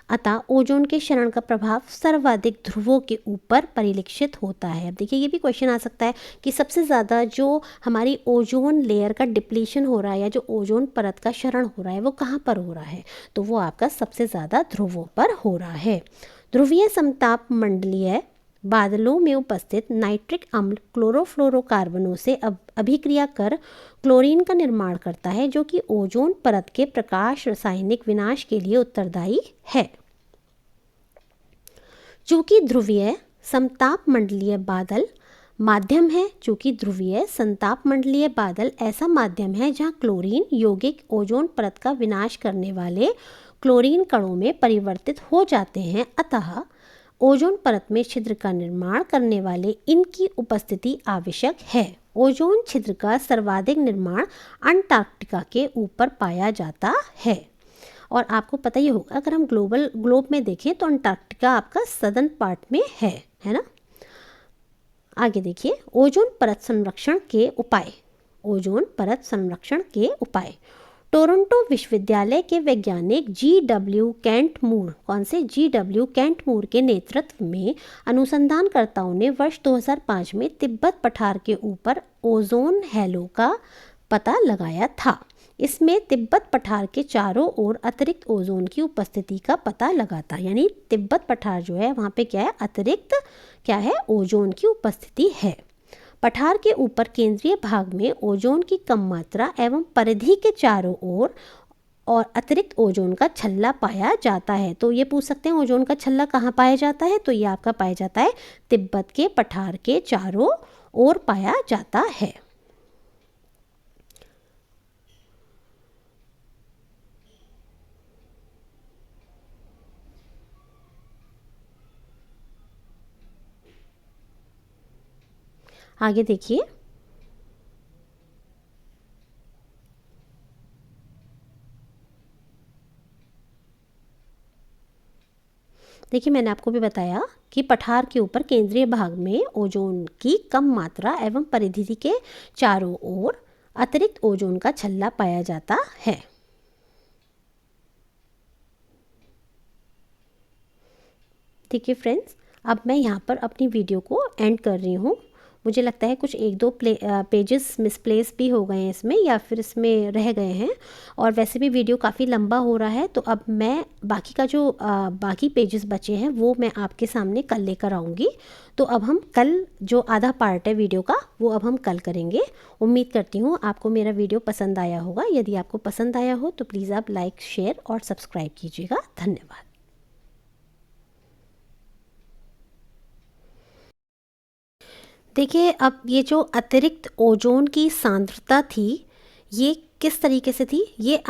अतः ओजोन के क्षरण का प्रभाव सर्वाधिक ध्रुवों के ऊपर परिलक्षित होता है। अब देखिए, ये भी क्वेश्चन आ सकता है कि सबसे ज़्यादा जो हमारी ओजोन लेयर का डिप्लीशन हो रहा है या जो ओजोन परत का क्षरण हो रहा है वो कहाँ पर हो रहा है? तो वो आपका सबसे ज़्यादा ध्रुवों पर हो रहा है। ध्रुवीय समताप मंडलीय बादलों में उपस्थित नाइट्रिक अम्ल क्लोरोफ्लोरोकार्बनों से अभिक्रिया कर क्लोरीन का निर्माण करता है, जो कि ओजोन परत के प्रकाश रासायनिक विनाश के लिए उत्तरदायी है। चूँकि ध्रुवीय समताप मंडलीय बादल माध्यम है जो कि ध्रुवीय संताप मंडलीय बादल ऐसा माध्यम है जहाँ क्लोरीन यौगिक ओजोन परत का विनाश करने वाले क्लोरीन कणों में परिवर्तित हो जाते हैं, अतः ओजोन परत में छिद्र का निर्माण करने वाले इनकी उपस्थिति आवश्यक है। ओजोन छिद्र का सर्वाधिक निर्माण अंटार्कटिका के ऊपर पाया जाता है। और आपको पता ही होगा, अगर हम ग्लोब में देखें तो अंटार्कटिका आपका सदर्न पार्ट में है ना। आगे देखिए, ओजोन परत संरक्षण के उपाय। ओजोन परत संरक्षण के उपाय। टोरंटो विश्वविद्यालय के वैज्ञानिक G.W. कैंटमूर, कौन से G.W. कैंटमूर के नेतृत्व में अनुसंधानकर्ताओं ने वर्ष 2005 में तिब्बत पठार के ऊपर ओजोन हैलो का पता लगाया था। इसमें तिब्बत पठार के चारों ओर अतिरिक्त ओजोन की उपस्थिति का पता लगा था। यानी तिब्बत पठार जो है वहाँ पे क्या है, अतिरिक्त क्या है, ओजोन की उपस्थिति है। पठार के ऊपर केंद्रीय भाग में ओजोन की कम मात्रा एवं परिधि के चारों ओर और अतिरिक्त ओजोन का छल्ला पाया जाता है। तो ये पूछ सकते हैं ओजोन का छल्ला कहाँ पाया जाता है, तो ये आपका पाया जाता है तिब्बत के पठार के चारों ओर पाया जाता है। आगे देखिए, मैंने आपको भी बताया कि पठार के ऊपर केंद्रीय भाग में ओजोन की कम मात्रा एवं परिधि के चारों ओर अतिरिक्त ओजोन का छल्ला पाया जाता है। देखिए फ्रेंड्स, अब मैं यहाँ पर अपनी वीडियो को एंड कर रही हूँ। मुझे लगता है कुछ एक दो पेजेस मिसप्लेस भी हो गए हैं इसमें, या फिर इसमें रह गए हैं, और वैसे भी वीडियो काफ़ी लंबा हो रहा है। तो अब मैं बाकी का जो बाकी पेजेस बचे हैं वो मैं आपके सामने कल लेकर आऊँगी। तो अब हम कल जो आधा पार्ट है वीडियो का वो अब हम कल करेंगे। उम्मीद करती हूँ आपको मेरा वीडियो पसंद आया होगा। यदि आपको पसंद आया हो तो प्लीज़ आप लाइक, शेयर और सब्सक्राइब कीजिएगा। धन्यवाद। देखिए, अब ये जो अतिरिक्त ओजोन की सांद्रता थी ये किस तरीके से थी, ये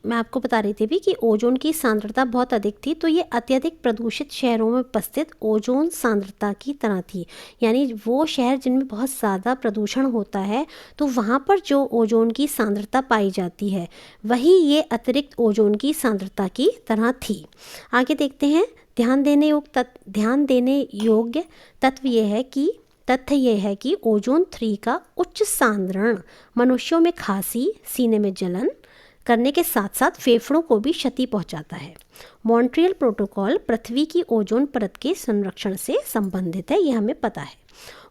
मैं आपको बता रही थी भी कि ओजोन की सांद्रता बहुत अधिक थी। तो ये अत्यधिक प्रदूषित शहरों में उपस्थित ओजोन सांद्रता की तरह थी। यानी वो शहर जिनमें बहुत ज़्यादा प्रदूषण होता है तो वहाँ पर जो ओजोन की सांद्रता पाई जाती है वही ये अतिरिक्त ओजोन की सांद्रता की तरह थी। आगे देखते हैं, ध्यान देने योग्य तथ्य ये है कि ओजोन 3 का उच्च सांद्रण मनुष्यों में खांसी, सीने में जलन करने के साथ साथ फेफड़ों को भी क्षति पहुंचाता है। मॉन्ट्रियल प्रोटोकॉल पृथ्वी की ओजोन परत के संरक्षण से संबंधित है, ये हमें पता है।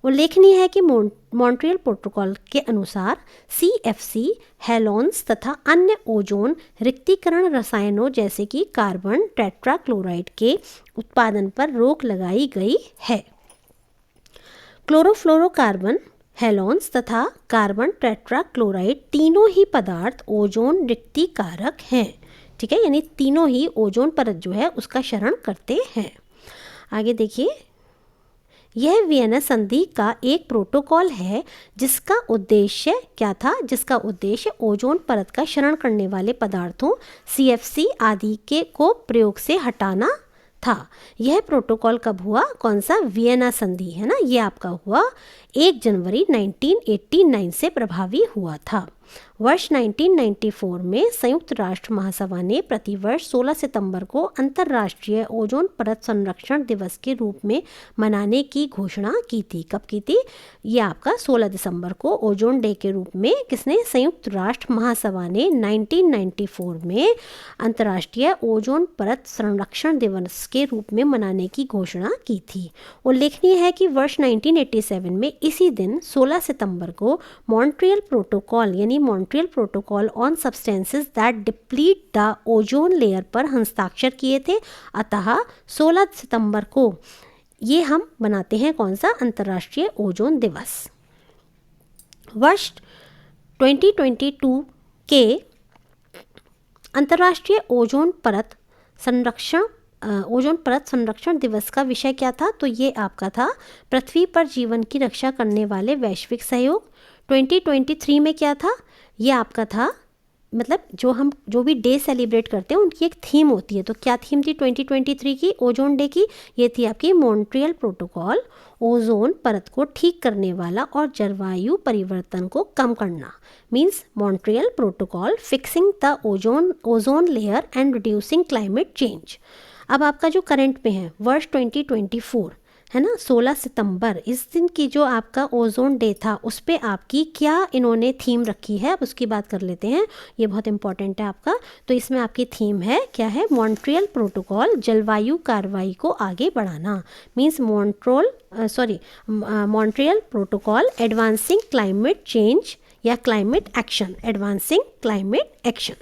उल्लेखनीय है कि मॉन्ट्रियल प्रोटोकॉल के अनुसार CFC, हेलोन्स तथा अन्य ओजोन रिक्तीकरण रसायनों जैसे कि कार्बन टेट्राक्लोराइड के उत्पादन पर रोक लगाई गई है। क्लोरोफ्लोरोकार्बन, हेलोन्स तथा कार्बन टेट्राक्लोराइड तीनों ही पदार्थ ओजोन रिक्तीकारक हैं। ठीक है, यानी तीनों ही ओजोन परत जो है उसका क्षरण करते हैं। आगे देखिए, यह वियना संधि का एक प्रोटोकॉल है जिसका उद्देश्य क्या था, जिसका उद्देश्य ओजोन परत का क्षरण करने वाले पदार्थों CFC आदि को प्रयोग से हटाना था। यह प्रोटोकॉल कब हुआ, कौन सा, वियना संधि है ना, ये आपका हुआ 1 जनवरी 1989 से प्रभावी हुआ था। वर्ष 1994 में संयुक्त राष्ट्र महासभा ने प्रतिवर्ष 16 सितंबर को अंतर्राष्ट्रीय ओजोन परत संरक्षण दिवस के रूप में मनाने की घोषणा की थी। कब की थी, ये आपका 16 दिसंबर को ओजोन डे के रूप में किसने, संयुक्त राष्ट्र महासभा ने 1994 में अंतर्राष्ट्रीय ओजोन परत संरक्षण दिवस के रूप में मनाने की घोषणा की थी। उल्लेखनीय है कि वर्ष 1987 में इसी दिन 16 सितंबर को मॉन्ट्रियल प्रोटोकॉल यानी Montreal protocol on substances that deplete the ozone layer पर हस्ताक्षर किए थे। अतः 16 सितंबर को ये हम मनाते हैं कौन सा, अंतर्राष्ट्रीय ओजोन दिवस। वर्ष 2022 के अंतर्राष्ट्रीय ओजोन परत संरक्षण ओजोन परत संरक्षण दिवस का विषय क्या था? तो ये आपका था पृथ्वी पर जीवन की रक्षा करने वाले वैश्विक सहयोग। 2023 में क्या था? ये आपका था, मतलब जो भी डे सेलिब्रेट करते हैं उनकी एक थीम होती है। तो क्या थीम थी 2023 की ओजोन डे की? ये थी आपकी मॉन्ट्रियल प्रोटोकॉल, ओजोन परत को ठीक करने वाला और जलवायु परिवर्तन को कम करना। Means Montreal protocol fixing the ozone layer and reducing climate change. अब आपका जो करंट में है वर्ष 2024 है ना, 16 सितंबर, इस दिन की जो आपका ओजोन डे था उस पे आपकी क्या इन्होंने थीम रखी है, अब उसकी बात कर लेते हैं। ये बहुत इंपॉर्टेंट है आपका। तो इसमें आपकी थीम है क्या है? मॉन्ट्रियल प्रोटोकॉल, जलवायु कार्रवाई को आगे बढ़ाना। Means Montreal protocol advancing climate change या climate action, advancing climate action.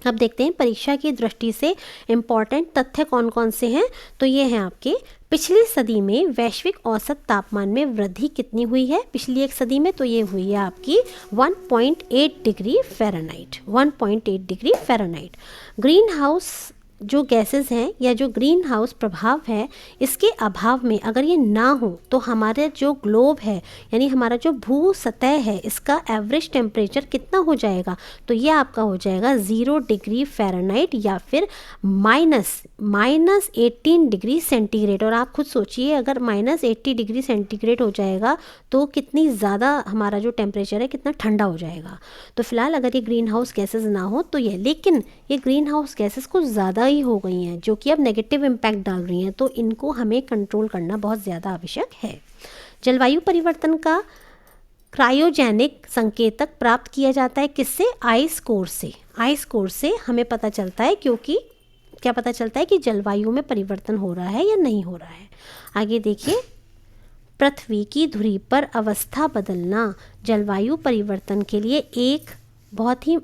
अब देखते हैं परीक्षा की दृष्टि से इम्पॉर्टेंट तथ्य कौन कौन से हैं। तो ये हैं आपके, पिछली सदी में वैश्विक औसत तापमान में वृद्धि कितनी हुई है पिछली एक सदी में? तो ये हुई है आपकी 1.8 degree Fahrenheit, 1.8 degree Fahrenheit. Green house जो गैसेस हैं या जो ग्रीन हाउस प्रभाव है, इसके अभाव में अगर ये ना हो तो हमारे जो ग्लोब है यानी हमारा जो भू सतह है, इसका एवरेज टेम्परेचर कितना हो जाएगा? तो ये आपका हो जाएगा 0 डिग्री फ़ारेनहाइट या फिर माइनस 18 डिग्री सेंटीग्रेड। और आप खुद सोचिए अगर -80 डिग्री सेंटीग्रेड हो जाएगा तो कितनी ज़्यादा हमारा जो टेम्परेचर है कितना ठंडा हो जाएगा। तो फिलहाल अगर ये ग्रीन हाउस गैसेस ना हो तो ये, लेकिन ये ग्रीन हाउस गैसेस कुछ ज़्यादा ही हो गई हैं जो कि अब नेगेटिव इम्पैक्ट डाल रही हैं, तो इनको हमें कंट्रोल करना बहुत ज़्यादा आवश्यक है। जलवायु परिवर्तन का क्रायोजेनिक संकेतक प्राप्त किया जाता है किससे? आइस कोर से। आइस कोर से हमें पता चलता है, क्योंकि क्या पता चलता है कि जलवायु में परिवर्तन हो रहा है या नहीं हो रहा है। आगे देखिए, पृथ्वी की धुरी पर अवस्था बदलना जलवायु परिवर्तन के लिए एक बहुत ही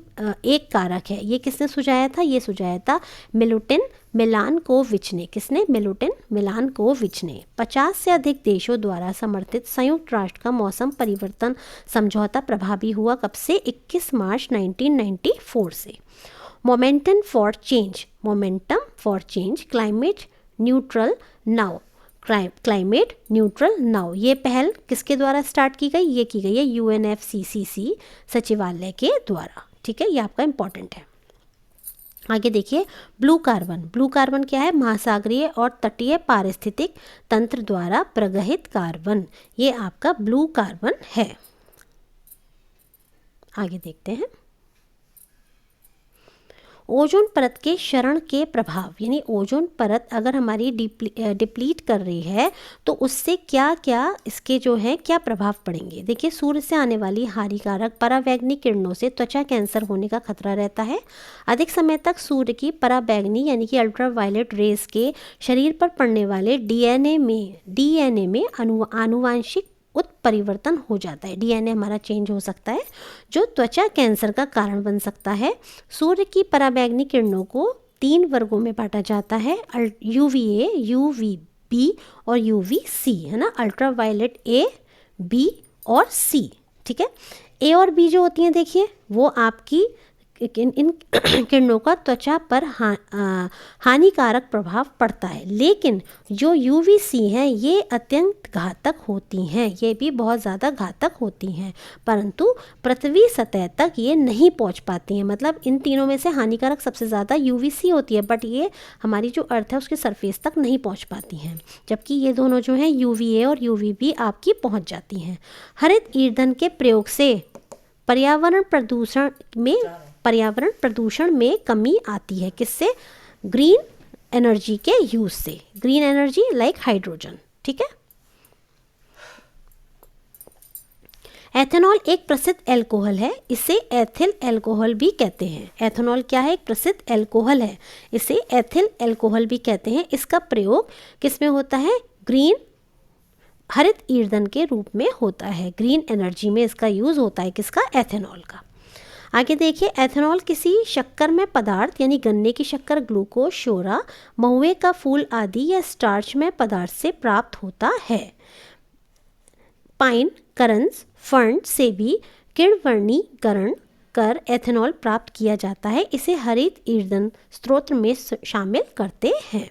एक कारक है। ये किसने सुझाया था? ये सुझाया था मिलुटिन मिलानकोविच ने। किसने? मिलुटिन मिलानकोविच ने। 50 से अधिक देशों द्वारा समर्थित संयुक्त राष्ट्र का मौसम परिवर्तन समझौता प्रभावी हुआ कब से? 21 मार्च 1994 से। Momentum for change climate neutral now, climate neutral now, ये पहल किसके द्वारा स्टार्ट की गई? ये की गई है UNFCCC सचिवालय के द्वारा। ठीक है, ये आपका इंपॉर्टेंट है। आगे देखिए, ब्लू कार्बन क्या है? महासागरीय और तटीय पारिस्थितिक तंत्र द्वारा प्रगहित कार्बन, ये आपका ब्लू कार्बन है। आगे देखते हैं, ओजोन परत के क्षरण के प्रभाव, यानी ओजोन परत अगर हमारी डिप्लीट कर रही है तो उससे क्या क्या इसके जो है क्या प्रभाव पड़ेंगे। देखिए, सूर्य से आने वाली हानिकारक पराबैंगनी किरणों से त्वचा कैंसर होने का खतरा रहता है। अधिक समय तक सूर्य की पराबैंगनी यानी कि अल्ट्रावायलेट रेस के शरीर पर पड़ने वाले डीएनए में आनुवांशिक उत्परिवर्तन हो जाता है। डीएनए हमारा चेंज हो सकता है जो त्वचा कैंसर का कारण बन सकता है। सूर्य की पराबैंगनी किरणों को 3 वर्गों में बांटा जाता है, UVA, UVB और UVC, है ना। अल्ट्रावायलेट A, B और C। ठीक है, A और B जो होती हैं, देखिए वो आपकी इन किरणों का त्वचा पर हानिकारक प्रभाव पड़ता है, लेकिन जो UVC हैं ये अत्यंत घातक होती हैं, ये भी बहुत ज़्यादा घातक होती हैं, परंतु पृथ्वी सतह तक ये नहीं पहुंच पाती हैं। मतलब इन तीनों में से हानिकारक सबसे ज़्यादा UVC होती है, बट ये हमारी जो अर्थ है उसके सरफेस तक नहीं पहुँच पाती हैं, जबकि ये दोनों जो हैं UVA और UVB आपकी पहुँच जाती हैं। हरित ईंधन के प्रयोग से पर्यावरण प्रदूषण में कमी आती है। किससे? ग्रीन एनर्जी के यूज से, ग्रीन एनर्जी लाइक हाइड्रोजन। ठीक है, एथेनॉल एक प्रसिद्ध एल्कोहल है, इसे एथिल एल्कोहल भी कहते हैं। एथेनॉल क्या है? एक प्रसिद्ध एल्कोहल है, इसे एथिल एल्कोहल भी कहते हैं। इसका प्रयोग किसमें होता है? ग्रीन हरित ईंधन के रूप में होता है। ग्रीन एनर्जी में इसका यूज होता है, किसका? एथेनॉल का। आगे देखिए, एथेनॉल किसी शक्करमय पदार्थ यानी गन्ने की शक्कर, ग्लूकोज, शोरा, महुए का फूल आदि या स्टार्चमय पदार्थ से प्राप्त होता है। पाइन, करंज, फर्न से भी किण्वनीकरण कर एथेनॉल प्राप्त किया जाता है। इसे हरित ईंधन स्रोत में शामिल करते हैं।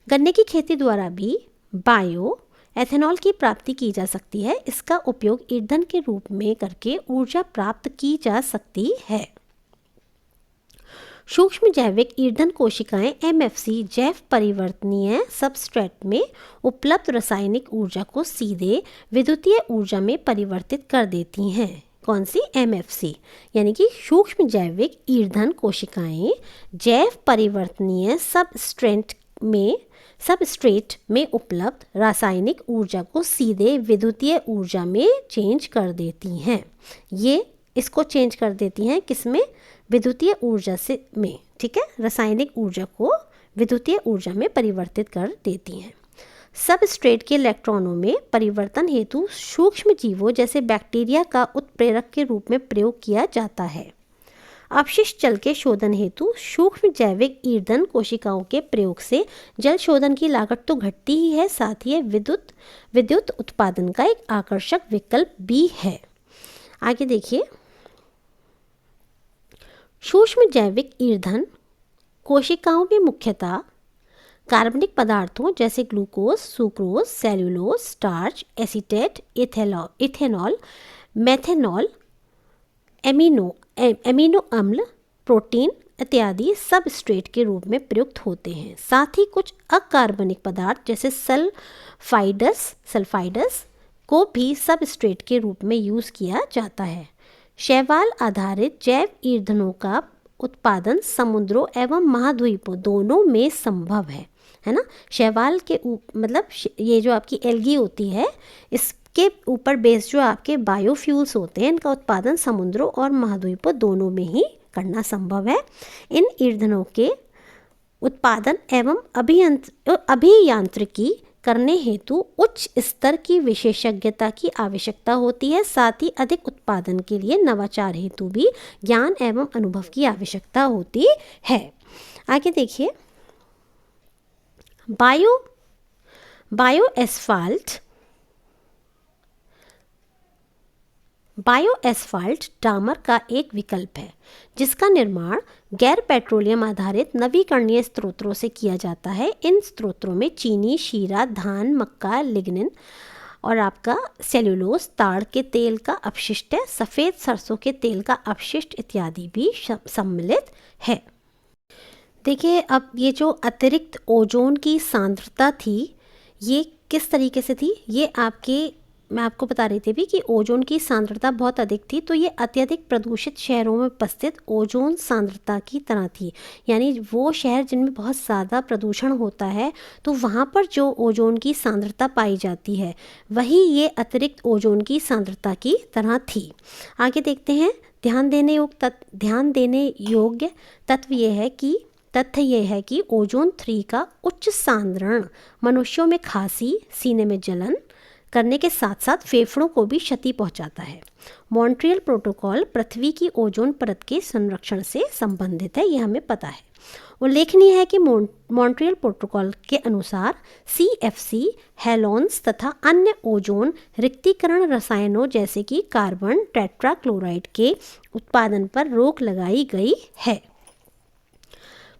गन्ने की खेती द्वारा भी बायो एथेनॉल की प्राप्ति की जा सकती है। इसका उपयोग ईंधन के रूप में करके ऊर्जा प्राप्त की जा सकती है। सूक्ष्म जैविक ईंधन कोशिकाएं एमएफसी जैव परिवर्तनीय सबस्ट्रेट में उपलब्ध रासायनिक ऊर्जा को सीधे विद्युतीय ऊर्जा में परिवर्तित कर देती हैं। कौन सी? एमएफसी, यानी कि सूक्ष्म जैविक ईंधन कोशिकाएं जैव परिवर्तनीय सबस्ट्रेट में उपलब्ध रासायनिक ऊर्जा को सीधे विद्युतीय ऊर्जा में चेंज कर देती हैं। ये इसको चेंज कर देती हैं किसमें? विद्युतीय ऊर्जा से में, ठीक है, रासायनिक ऊर्जा को विद्युतीय ऊर्जा में परिवर्तित कर देती हैं। सबस्ट्रेट के इलेक्ट्रॉनों में परिवर्तन हेतु सूक्ष्म जीवों जैसे बैक्टीरिया का उत्प्रेरक के रूप में प्रयोग किया जाता है। अपशिष्ट जल के शोधन हेतु सूक्ष्म जैविक ईंधन कोशिकाओं के प्रयोग से जल शोधन की लागत तो घटती ही है, साथ ही विद्युत उत्पादन का एक आकर्षक विकल्प भी है। आगे देखिए, सूक्ष्म जैविक ईंधन कोशिकाओं में मुख्यतः कार्बनिक पदार्थों जैसे glucose, sucrose, cellulose, starch, acetate, ethanol, methanol, amino अम्ल, प्रोटीन इत्यादि सबस्ट्रेट के रूप में प्रयुक्त होते हैं। साथ ही कुछ अकार्बनिक पदार्थ जैसे सल्फाइडस को भी सबस्ट्रेट के रूप में यूज़ किया जाता है। शैवाल आधारित जैव ईंधनों का उत्पादन समुद्रों एवं महाद्वीपों दोनों में संभव है ना। शैवाल के मतलब ये जो आपकी एल्गी होती है, इसके ऊपर बेस जो आपके बायोफ्यूल्स होते हैं, इनका उत्पादन समुद्रों और महाद्वीपों दोनों में ही करना संभव है। इन ईंधनों के उत्पादन एवं अभियांत्रिकी करने हेतु उच्च स्तर की विशेषज्ञता की आवश्यकता होती है। साथ ही अधिक उत्पादन के लिए नवाचार हेतु भी ज्ञान एवं अनुभव की आवश्यकता होती है। आगे देखिए, बायो एस्फाल्ट डामर का एक विकल्प है, जिसका निर्माण गैर पेट्रोलियम आधारित नवीकरणीय स्रोतों से किया जाता है। इन स्रोतों में चीनी, शीरा, धान, मक्का, लिग्निन और आपका सेल्यूलोज, ताड़ के तेल का अपशिष्ट, सफ़ेद सरसों के तेल का अपशिष्ट इत्यादि भी सम्मिलित है। देखिए, अब ये जो अतिरिक्त ओजोन की सांद्रता थी, ये किस तरीके से थी? ये मैं आपको बता रही थी भी कि ओजोन की सांद्रता बहुत अधिक थी, तो ये अत्यधिक प्रदूषित शहरों में उपस्थित ओजोन सांद्रता की तरह थी। यानी वो शहर जिनमें बहुत ज़्यादा प्रदूषण होता है, तो वहाँ पर जो ओजोन की सांद्रता पाई जाती है, वही ये अतिरिक्त ओजोन की सांद्रता की तरह थी। आगे देखते हैं, ध्यान देने योग्य तथ्य ये है कि ओजोन 3 का उच्च सांद्रण मनुष्यों में खांसी, सीने में जलन करने के साथ साथ फेफड़ों को भी क्षति पहुंचाता है। मॉन्ट्रियल प्रोटोकॉल पृथ्वी की ओजोन परत के संरक्षण से संबंधित है, ये हमें पता है। उल्लेखनीय है कि मॉन्ट्रियल प्रोटोकॉल के अनुसार CFC, हेलोन्स तथा अन्य ओजोन रिक्तीकरण रसायनों जैसे कि कार्बन टेट्राक्लोराइड के उत्पादन पर रोक लगाई गई है।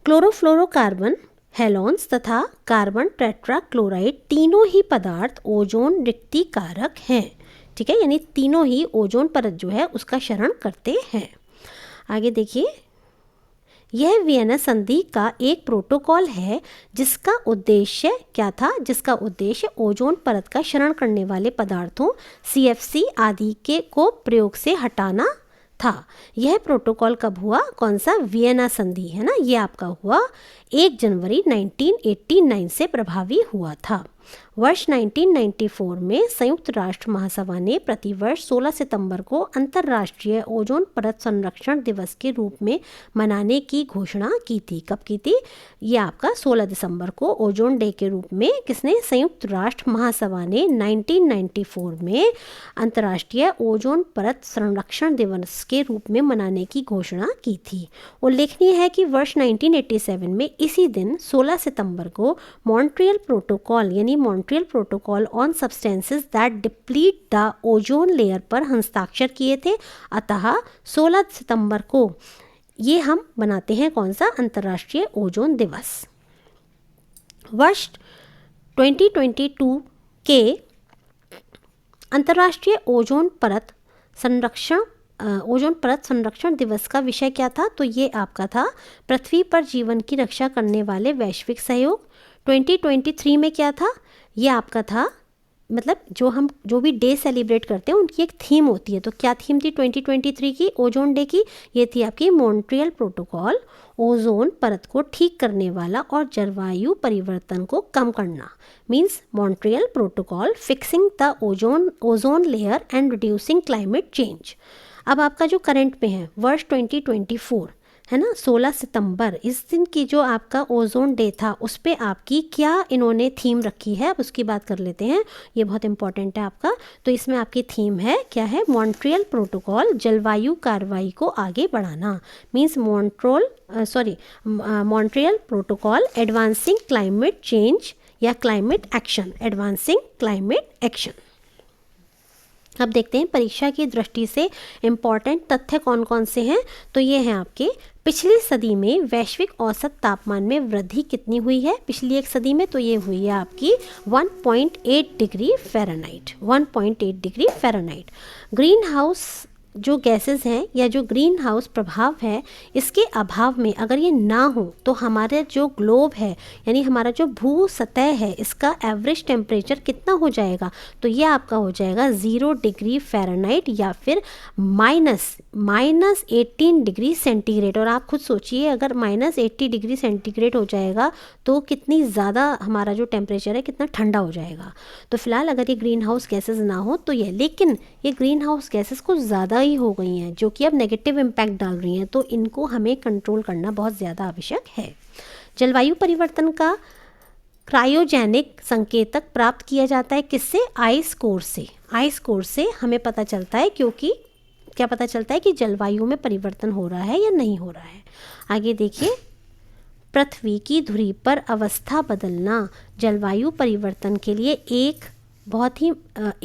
क्लोरोफ्लोरोकार्बन, हेलोन्स तथा कार्बन टेट्राक्लोराइड तीनों ही पदार्थ ओजोन रिक्तीकारक हैं, ठीक है, यानी तीनों ही ओजोन परत जो है उसका क्षरण करते हैं। आगे देखिए, यह वियना संधि का एक प्रोटोकॉल है जिसका उद्देश्य क्या था? जिसका उद्देश्य ओजोन परत का क्षरण करने वाले पदार्थों CFC आदि को प्रयोग से हटाना था। यह प्रोटोकॉल कब हुआ? कौन सा? वियना संधि है ना, ये आपका हुआ 1 जनवरी 1989 से प्रभावी हुआ था। वर्ष 1994 में संयुक्त राष्ट्र महासभा ने प्रतिवर्ष 16 सितंबर को अंतर्राष्ट्रीय ओजोन परत संरक्षण दिवस के रूप में मनाने की घोषणा की थी। कब की थी? ये आपका 16 दिसंबर को ओजोन डे के रूप में संयुक्त राष्ट्र महासभा ने 1994 में अंतर्राष्ट्रीय ओजोन परत संरक्षण दिवस के रूप में मनाने की घोषणा की थी। उल्लेखनीय है कि वर्ष 1987 में इसी दिन 16 सितंबर को मॉन्ट्रियल प्रोटोकॉल यानी Montreal protocol on substances that deplete the ozone layer पर हस्ताक्षर किए थे। अतः 16 सितंबर को ये हम बनाते हैं कौन सा, अंतर्राष्ट्रीय ओजोन दिवस। वर्ष 2022 के अंतर्राष्ट्रीय ओजोन परत संरक्षण दिवस का विषय क्या था, तो ये आपका था पृथ्वी पर जीवन की रक्षा करने वाले वैश्विक सहयोग। 2023 में क्या था, ये आपका था, मतलब जो भी डे सेलिब्रेट करते हैं उनकी एक थीम होती है। तो क्या थीम थी 2023 की ओजोन डे की, ये थी आपकी मॉन्ट्रियल प्रोटोकॉल, ओजोन परत को ठीक करने वाला और जलवायु परिवर्तन को कम करना। Means Montreal protocol fixing the ozone layer and reducing climate change. अब आपका जो करंट में है वर्ष 2024 है ना, 16 सितंबर, इस दिन की जो आपका ओजोन डे था उस पे आपकी क्या इन्होंने थीम रखी है, अब उसकी बात कर लेते हैं, ये बहुत इंपॉर्टेंट है आपका। तो इसमें आपकी थीम है क्या है, मॉन्ट्रियल प्रोटोकॉल जलवायु कार्रवाई को आगे बढ़ाना। Means Montreal protocol advancing climate change या climate action, advancing climate action. अब देखते हैं परीक्षा की दृष्टि से इम्पॉर्टेंट तथ्य कौन कौन से हैं। तो ये हैं आपके, पिछली सदी में वैश्विक औसत तापमान में वृद्धि कितनी हुई है पिछली एक सदी में, तो ये हुई है आपकी 1.8 degree Fahrenheit, 1.8 degree Fahrenheit. Green house जो गैसेस हैं या जो ग्रीन हाउस प्रभाव है, इसके अभाव में अगर ये ना हो तो हमारे जो ग्लोब है यानी हमारा जो भू सतह है, इसका एवरेज टेम्परेचर कितना हो जाएगा, तो ये आपका हो जाएगा 0 डिग्री फ़ारेनहाइट या फिर -18 डिग्री सेंटीग्रेड। और आप खुद सोचिए अगर -80 डिग्री सेंटीग्रेड हो जाएगा तो कितनी ज़्यादा हमारा जो टेम्परेचर है कितना ठंडा हो जाएगा। तो फिलहाल अगर ये ग्रीन हाउस गैसेस ना हो तो ये, लेकिन ये ग्रीन हाउस गैसेस कुछ ज़्यादा ही हो गई हैं जो कि अब नेगेटिव इम्पैक्ट डाल रही हैं, तो इनको हमें कंट्रोल करना बहुत ज़्यादा आवश्यक है। जलवायु परिवर्तन का क्रायोजेनिक संकेतक प्राप्त किया जाता है किससे, आइस कोर से। आइस कोर से हमें पता चलता है, क्योंकि क्या पता चलता है कि जलवायु में परिवर्तन हो रहा है या नहीं हो रहा है। आगे देखिए, पृथ्वी की धुरी पर अवस्था बदलना जलवायु परिवर्तन के लिए एक बहुत ही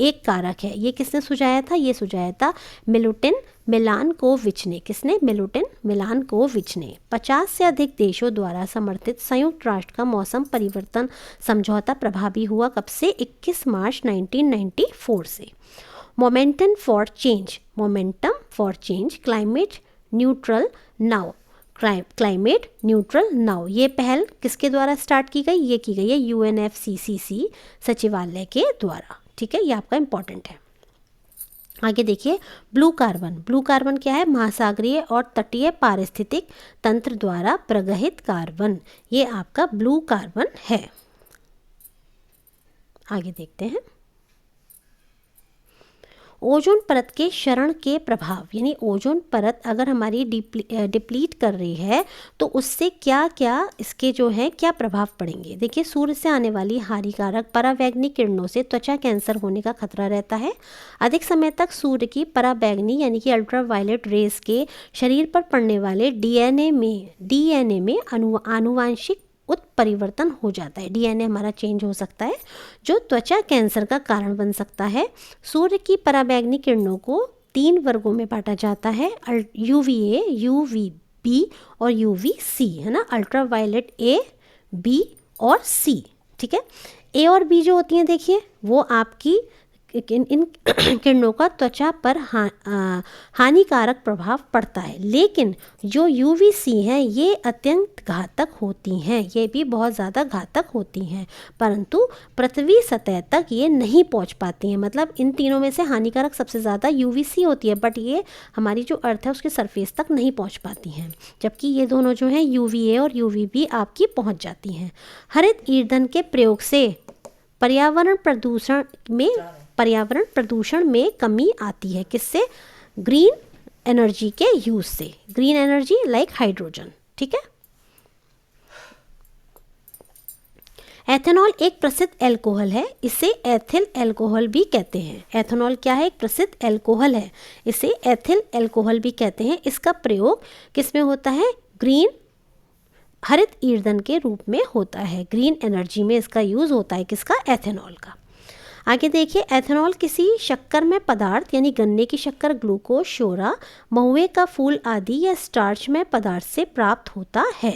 एक कारक है। ये किसने सुझाया था, ये सुझाया था मिलुटिन मिलानकोविच ने। किसने, मिलुटिन मिलानकोविच ने। 50 से अधिक देशों द्वारा समर्थित संयुक्त राष्ट्र का मौसम परिवर्तन समझौता प्रभावी हुआ कब से, 21 मार्च 1994 से। Momentum for change climate neutral now, ये पहल किसके द्वारा स्टार्ट की गई, ये की गई है UNFCCC सचिवालय के द्वारा। ठीक है, ये आपका इंपॉर्टेंट है। आगे देखिए, ब्लू कार्बन क्या है, महासागरीय और तटीय पारिस्थितिक तंत्र द्वारा प्रगहित कार्बन, ये आपका ब्लू कार्बन है। आगे देखते हैं, ओजोन परत के क्षरण के प्रभाव, यानी ओजोन परत अगर हमारी डिप्लीट कर रही है तो उससे क्या क्या इसके जो है क्या प्रभाव पड़ेंगे। देखिए, सूर्य से आने वाली हानिकारक पराबैंगनी किरणों से त्वचा कैंसर होने का खतरा रहता है। अधिक समय तक सूर्य की पराबैंगनी यानी कि अल्ट्रावायलेट रेस के शरीर पर पड़ने वाले डीएनए में आनुवांशिक उत्परिवर्तन हो जाता है, डीएनए हमारा चेंज हो सकता है, जो त्वचा कैंसर का कारण बन सकता है। सूर्य की पराबैंगनी किरणों को 3 वर्गों में बांटा जाता है, UVA, UVB और UVC, है ना, अल्ट्रावायलेट A, B और C। ठीक है, A और B जो होती हैं, देखिए वो आपकी इन किरणों का त्वचा पर हानिकारक प्रभाव पड़ता है, लेकिन जो UVC हैं ये अत्यंत घातक होती हैं, ये भी बहुत ज़्यादा घातक होती हैं, परंतु पृथ्वी सतह तक ये नहीं पहुंच पाती हैं। मतलब इन तीनों में से हानिकारक सबसे ज़्यादा UVC होती है, बट ये हमारी जो अर्थ है उसके सरफेस तक नहीं पहुँच पाती हैं, जबकि ये दोनों जो हैं UVA और UVB आपकी पहुँच जाती हैं। हरित ईंधन के प्रयोग से पर्यावरण प्रदूषण में कमी आती है, किससे, ग्रीन एनर्जी के यूज से, ग्रीन एनर्जी लाइक हाइड्रोजन। ठीक है, एथेनॉल एक प्रसिद्ध एल्कोहल है, इसे एथिल एल्कोहल भी कहते हैं। एथेनॉल क्या है, एक प्रसिद्ध एल्कोहल है, इसे एथिल एल्कोहल भी कहते हैं। इसका प्रयोग किस में होता है, ग्रीन हरित ईंधन के रूप में होता है। ग्रीन एनर्जी में इसका यूज़ होता है, किसका? एथेनॉल का। आगे देखिए, एथेनॉल किसी शक्करमय पदार्थ यानी गन्ने की शक्कर, ग्लूकोज, शोरा, महुए का फूल आदि या स्टार्च में पदार्थ से प्राप्त होता है।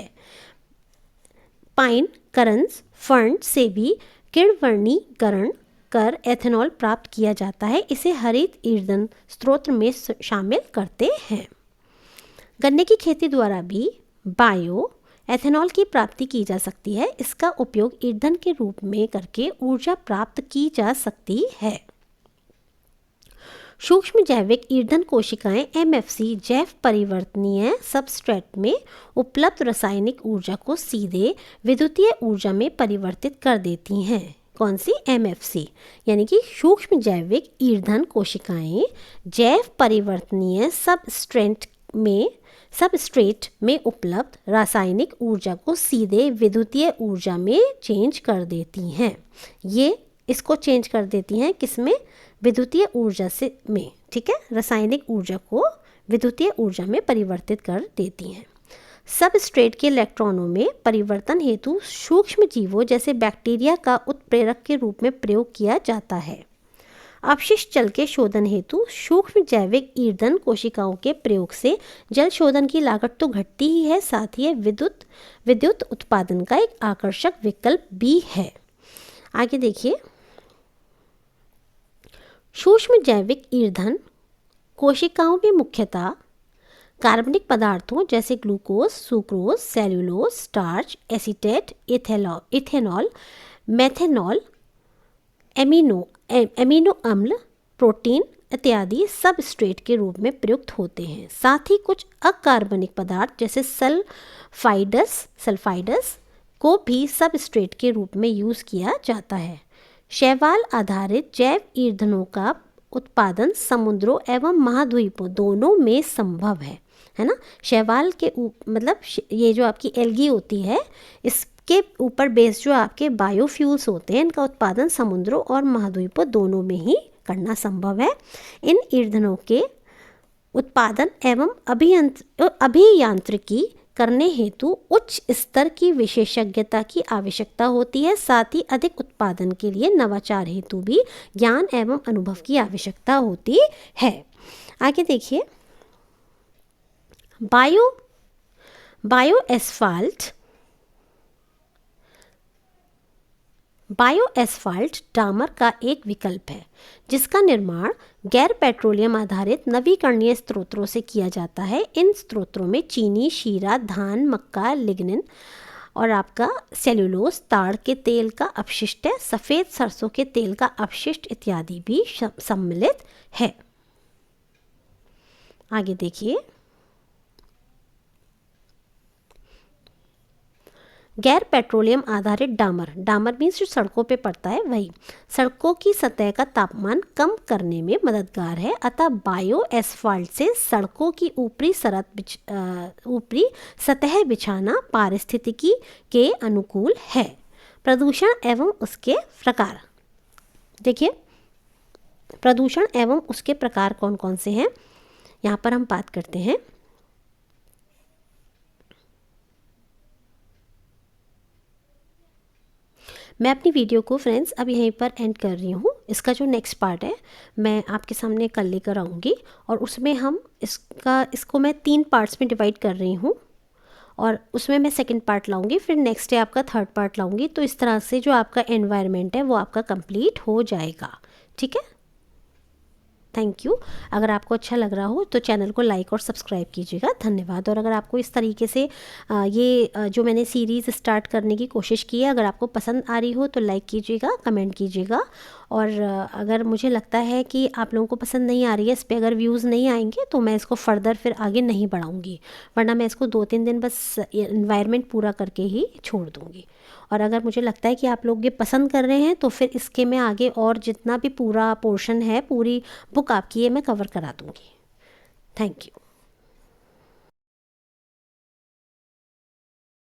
पाइन, करंज, फर्न से भी किण्वनीकरण कर एथेनॉल प्राप्त किया जाता है। इसे हरित ईंधन स्रोत में शामिल करते हैं। गन्ने की खेती द्वारा भी बायो एथेनॉल की प्राप्ति की जा सकती है। इसका उपयोग ईंधन के रूप में करके ऊर्जा प्राप्त की जा सकती है। सूक्ष्म जैविक ईंधन कोशिकाएं एमएफसी जैव परिवर्तनीय सबस्ट्रेट में उपलब्ध रासायनिक ऊर्जा को सीधे विद्युतीय ऊर्जा में परिवर्तित कर देती हैं। कौन सी? एमएफसी यानी कि सूक्ष्म जैविक ईंधन कोशिकाएं जैव परिवर्तनीय सबस्ट्रेट में उपलब्ध रासायनिक ऊर्जा को सीधे विद्युतीय ऊर्जा में चेंज कर देती हैं। ये इसको चेंज कर देती हैं किस में? विद्युतीय ऊर्जा से में, ठीक है, रासायनिक ऊर्जा को विद्युतीय ऊर्जा में परिवर्तित कर देती हैं। सबस्ट्रेट के इलेक्ट्रॉनों में परिवर्तन हेतु सूक्ष्म जीवों जैसे बैक्टीरिया का उत्प्रेरक के रूप में प्रयोग किया जाता है। अपशिष्ट जल के शोधन हेतु सूक्ष्म जैविक ईंधन कोशिकाओं के प्रयोग से जल शोधन की लागत तो घटती ही है, साथ ही विद्युत उत्पादन का एक आकर्षक विकल्प भी है। आगे देखिए, सूक्ष्म जैविक ईंधन कोशिकाओं में मुख्यतः कार्बनिक पदार्थों जैसे glucose, sucrose, cellulose, starch, acetate, ethanol, methanol, amino अम्ल, प्रोटीन इत्यादि सबस्ट्रेट के रूप में प्रयुक्त होते हैं। साथ ही कुछ अकार्बनिक पदार्थ जैसे सल्फाइडस को भी सबस्ट्रेट के रूप में यूज़ किया जाता है। शैवाल आधारित जैव ईंधनों का उत्पादन समुद्रों एवं महाद्वीपों दोनों में संभव है ना। शैवाल के मतलब ये जो आपकी एल्गी होती है, इसके ऊपर बेस्ड जो आपके बायोफ्यूल्स होते हैं, इनका उत्पादन समुद्रों और महाद्वीपों दोनों में ही करना संभव है। इन ईंधनों के उत्पादन एवं अभियांत्रिकी करने हेतु उच्च स्तर की विशेषज्ञता की आवश्यकता होती है। साथ ही अधिक उत्पादन के लिए नवाचार हेतु भी ज्ञान एवं अनुभव की आवश्यकता होती है। आगे देखिए, बायो एस्फाल्ट डामर का एक विकल्प है, जिसका निर्माण गैर पेट्रोलियम आधारित नवीकरणीय स्रोतों से किया जाता है। इन स्रोतों में चीनी, शीरा, धान, मक्का, लिग्निन और आपका सेल्यूलोज, ताड़ के तेल का अपशिष्ट, सफ़ेद सरसों के तेल का अपशिष्ट इत्यादि भी सम्मिलित है। आगे देखिए, गैर पेट्रोलियम आधारित डामर मीन्स जो सड़कों पे पड़ता है वही, सड़कों की सतह का तापमान कम करने में मददगार है। अतः बायो एस्फाल्ट से सड़कों की ऊपरी सतह बिछाना पारिस्थितिकी के अनुकूल है। प्रदूषण एवं उसके प्रकार, देखिए प्रदूषण एवं उसके प्रकार कौन कौन से हैं, यहाँ पर हम बात करते हैं। मैं अपनी वीडियो को फ्रेंड्स अब यहीं पर एंड कर रही हूँ। इसका जो नेक्स्ट पार्ट है मैं आपके सामने कल लेकर आऊँगी और उसमें हम इसको मैं 3 पार्ट्स में डिवाइड कर रही हूँ और उसमें मैं सेकंड पार्ट लाऊंगी, फिर नेक्स्ट डे आपका थर्ड पार्ट लाऊंगी। तो इस तरह से जो आपका एनवायरनमेंट है वो आपका कंप्लीट हो जाएगा। ठीक है, थैंक यू। अगर आपको अच्छा लग रहा हो तो चैनल को लाइक और सब्सक्राइब कीजिएगा। धन्यवाद। और अगर आपको इस तरीके से ये जो मैंने सीरीज़ स्टार्ट करने की कोशिश की है, अगर आपको पसंद आ रही हो तो लाइक कीजिएगा, कमेंट कीजिएगा। और अगर मुझे लगता है कि आप लोगों को पसंद नहीं आ रही है, इस पर अगर व्यूज़ नहीं आएंगे तो मैं इसको फर्दर फिर आगे नहीं बढ़ाऊँगी, वरना मैं इसको 2-3 दिन बस एनवायरनमेंट पूरा करके ही छोड़ दूँगी। और अगर मुझे लगता है कि आप लोग ये पसंद कर रहे हैं तो फिर इसके मैं आगे और जितना भी पूरा पोर्शन है, पूरी बुक आपकी ये मैं कवर करा दूँगी। Thank you.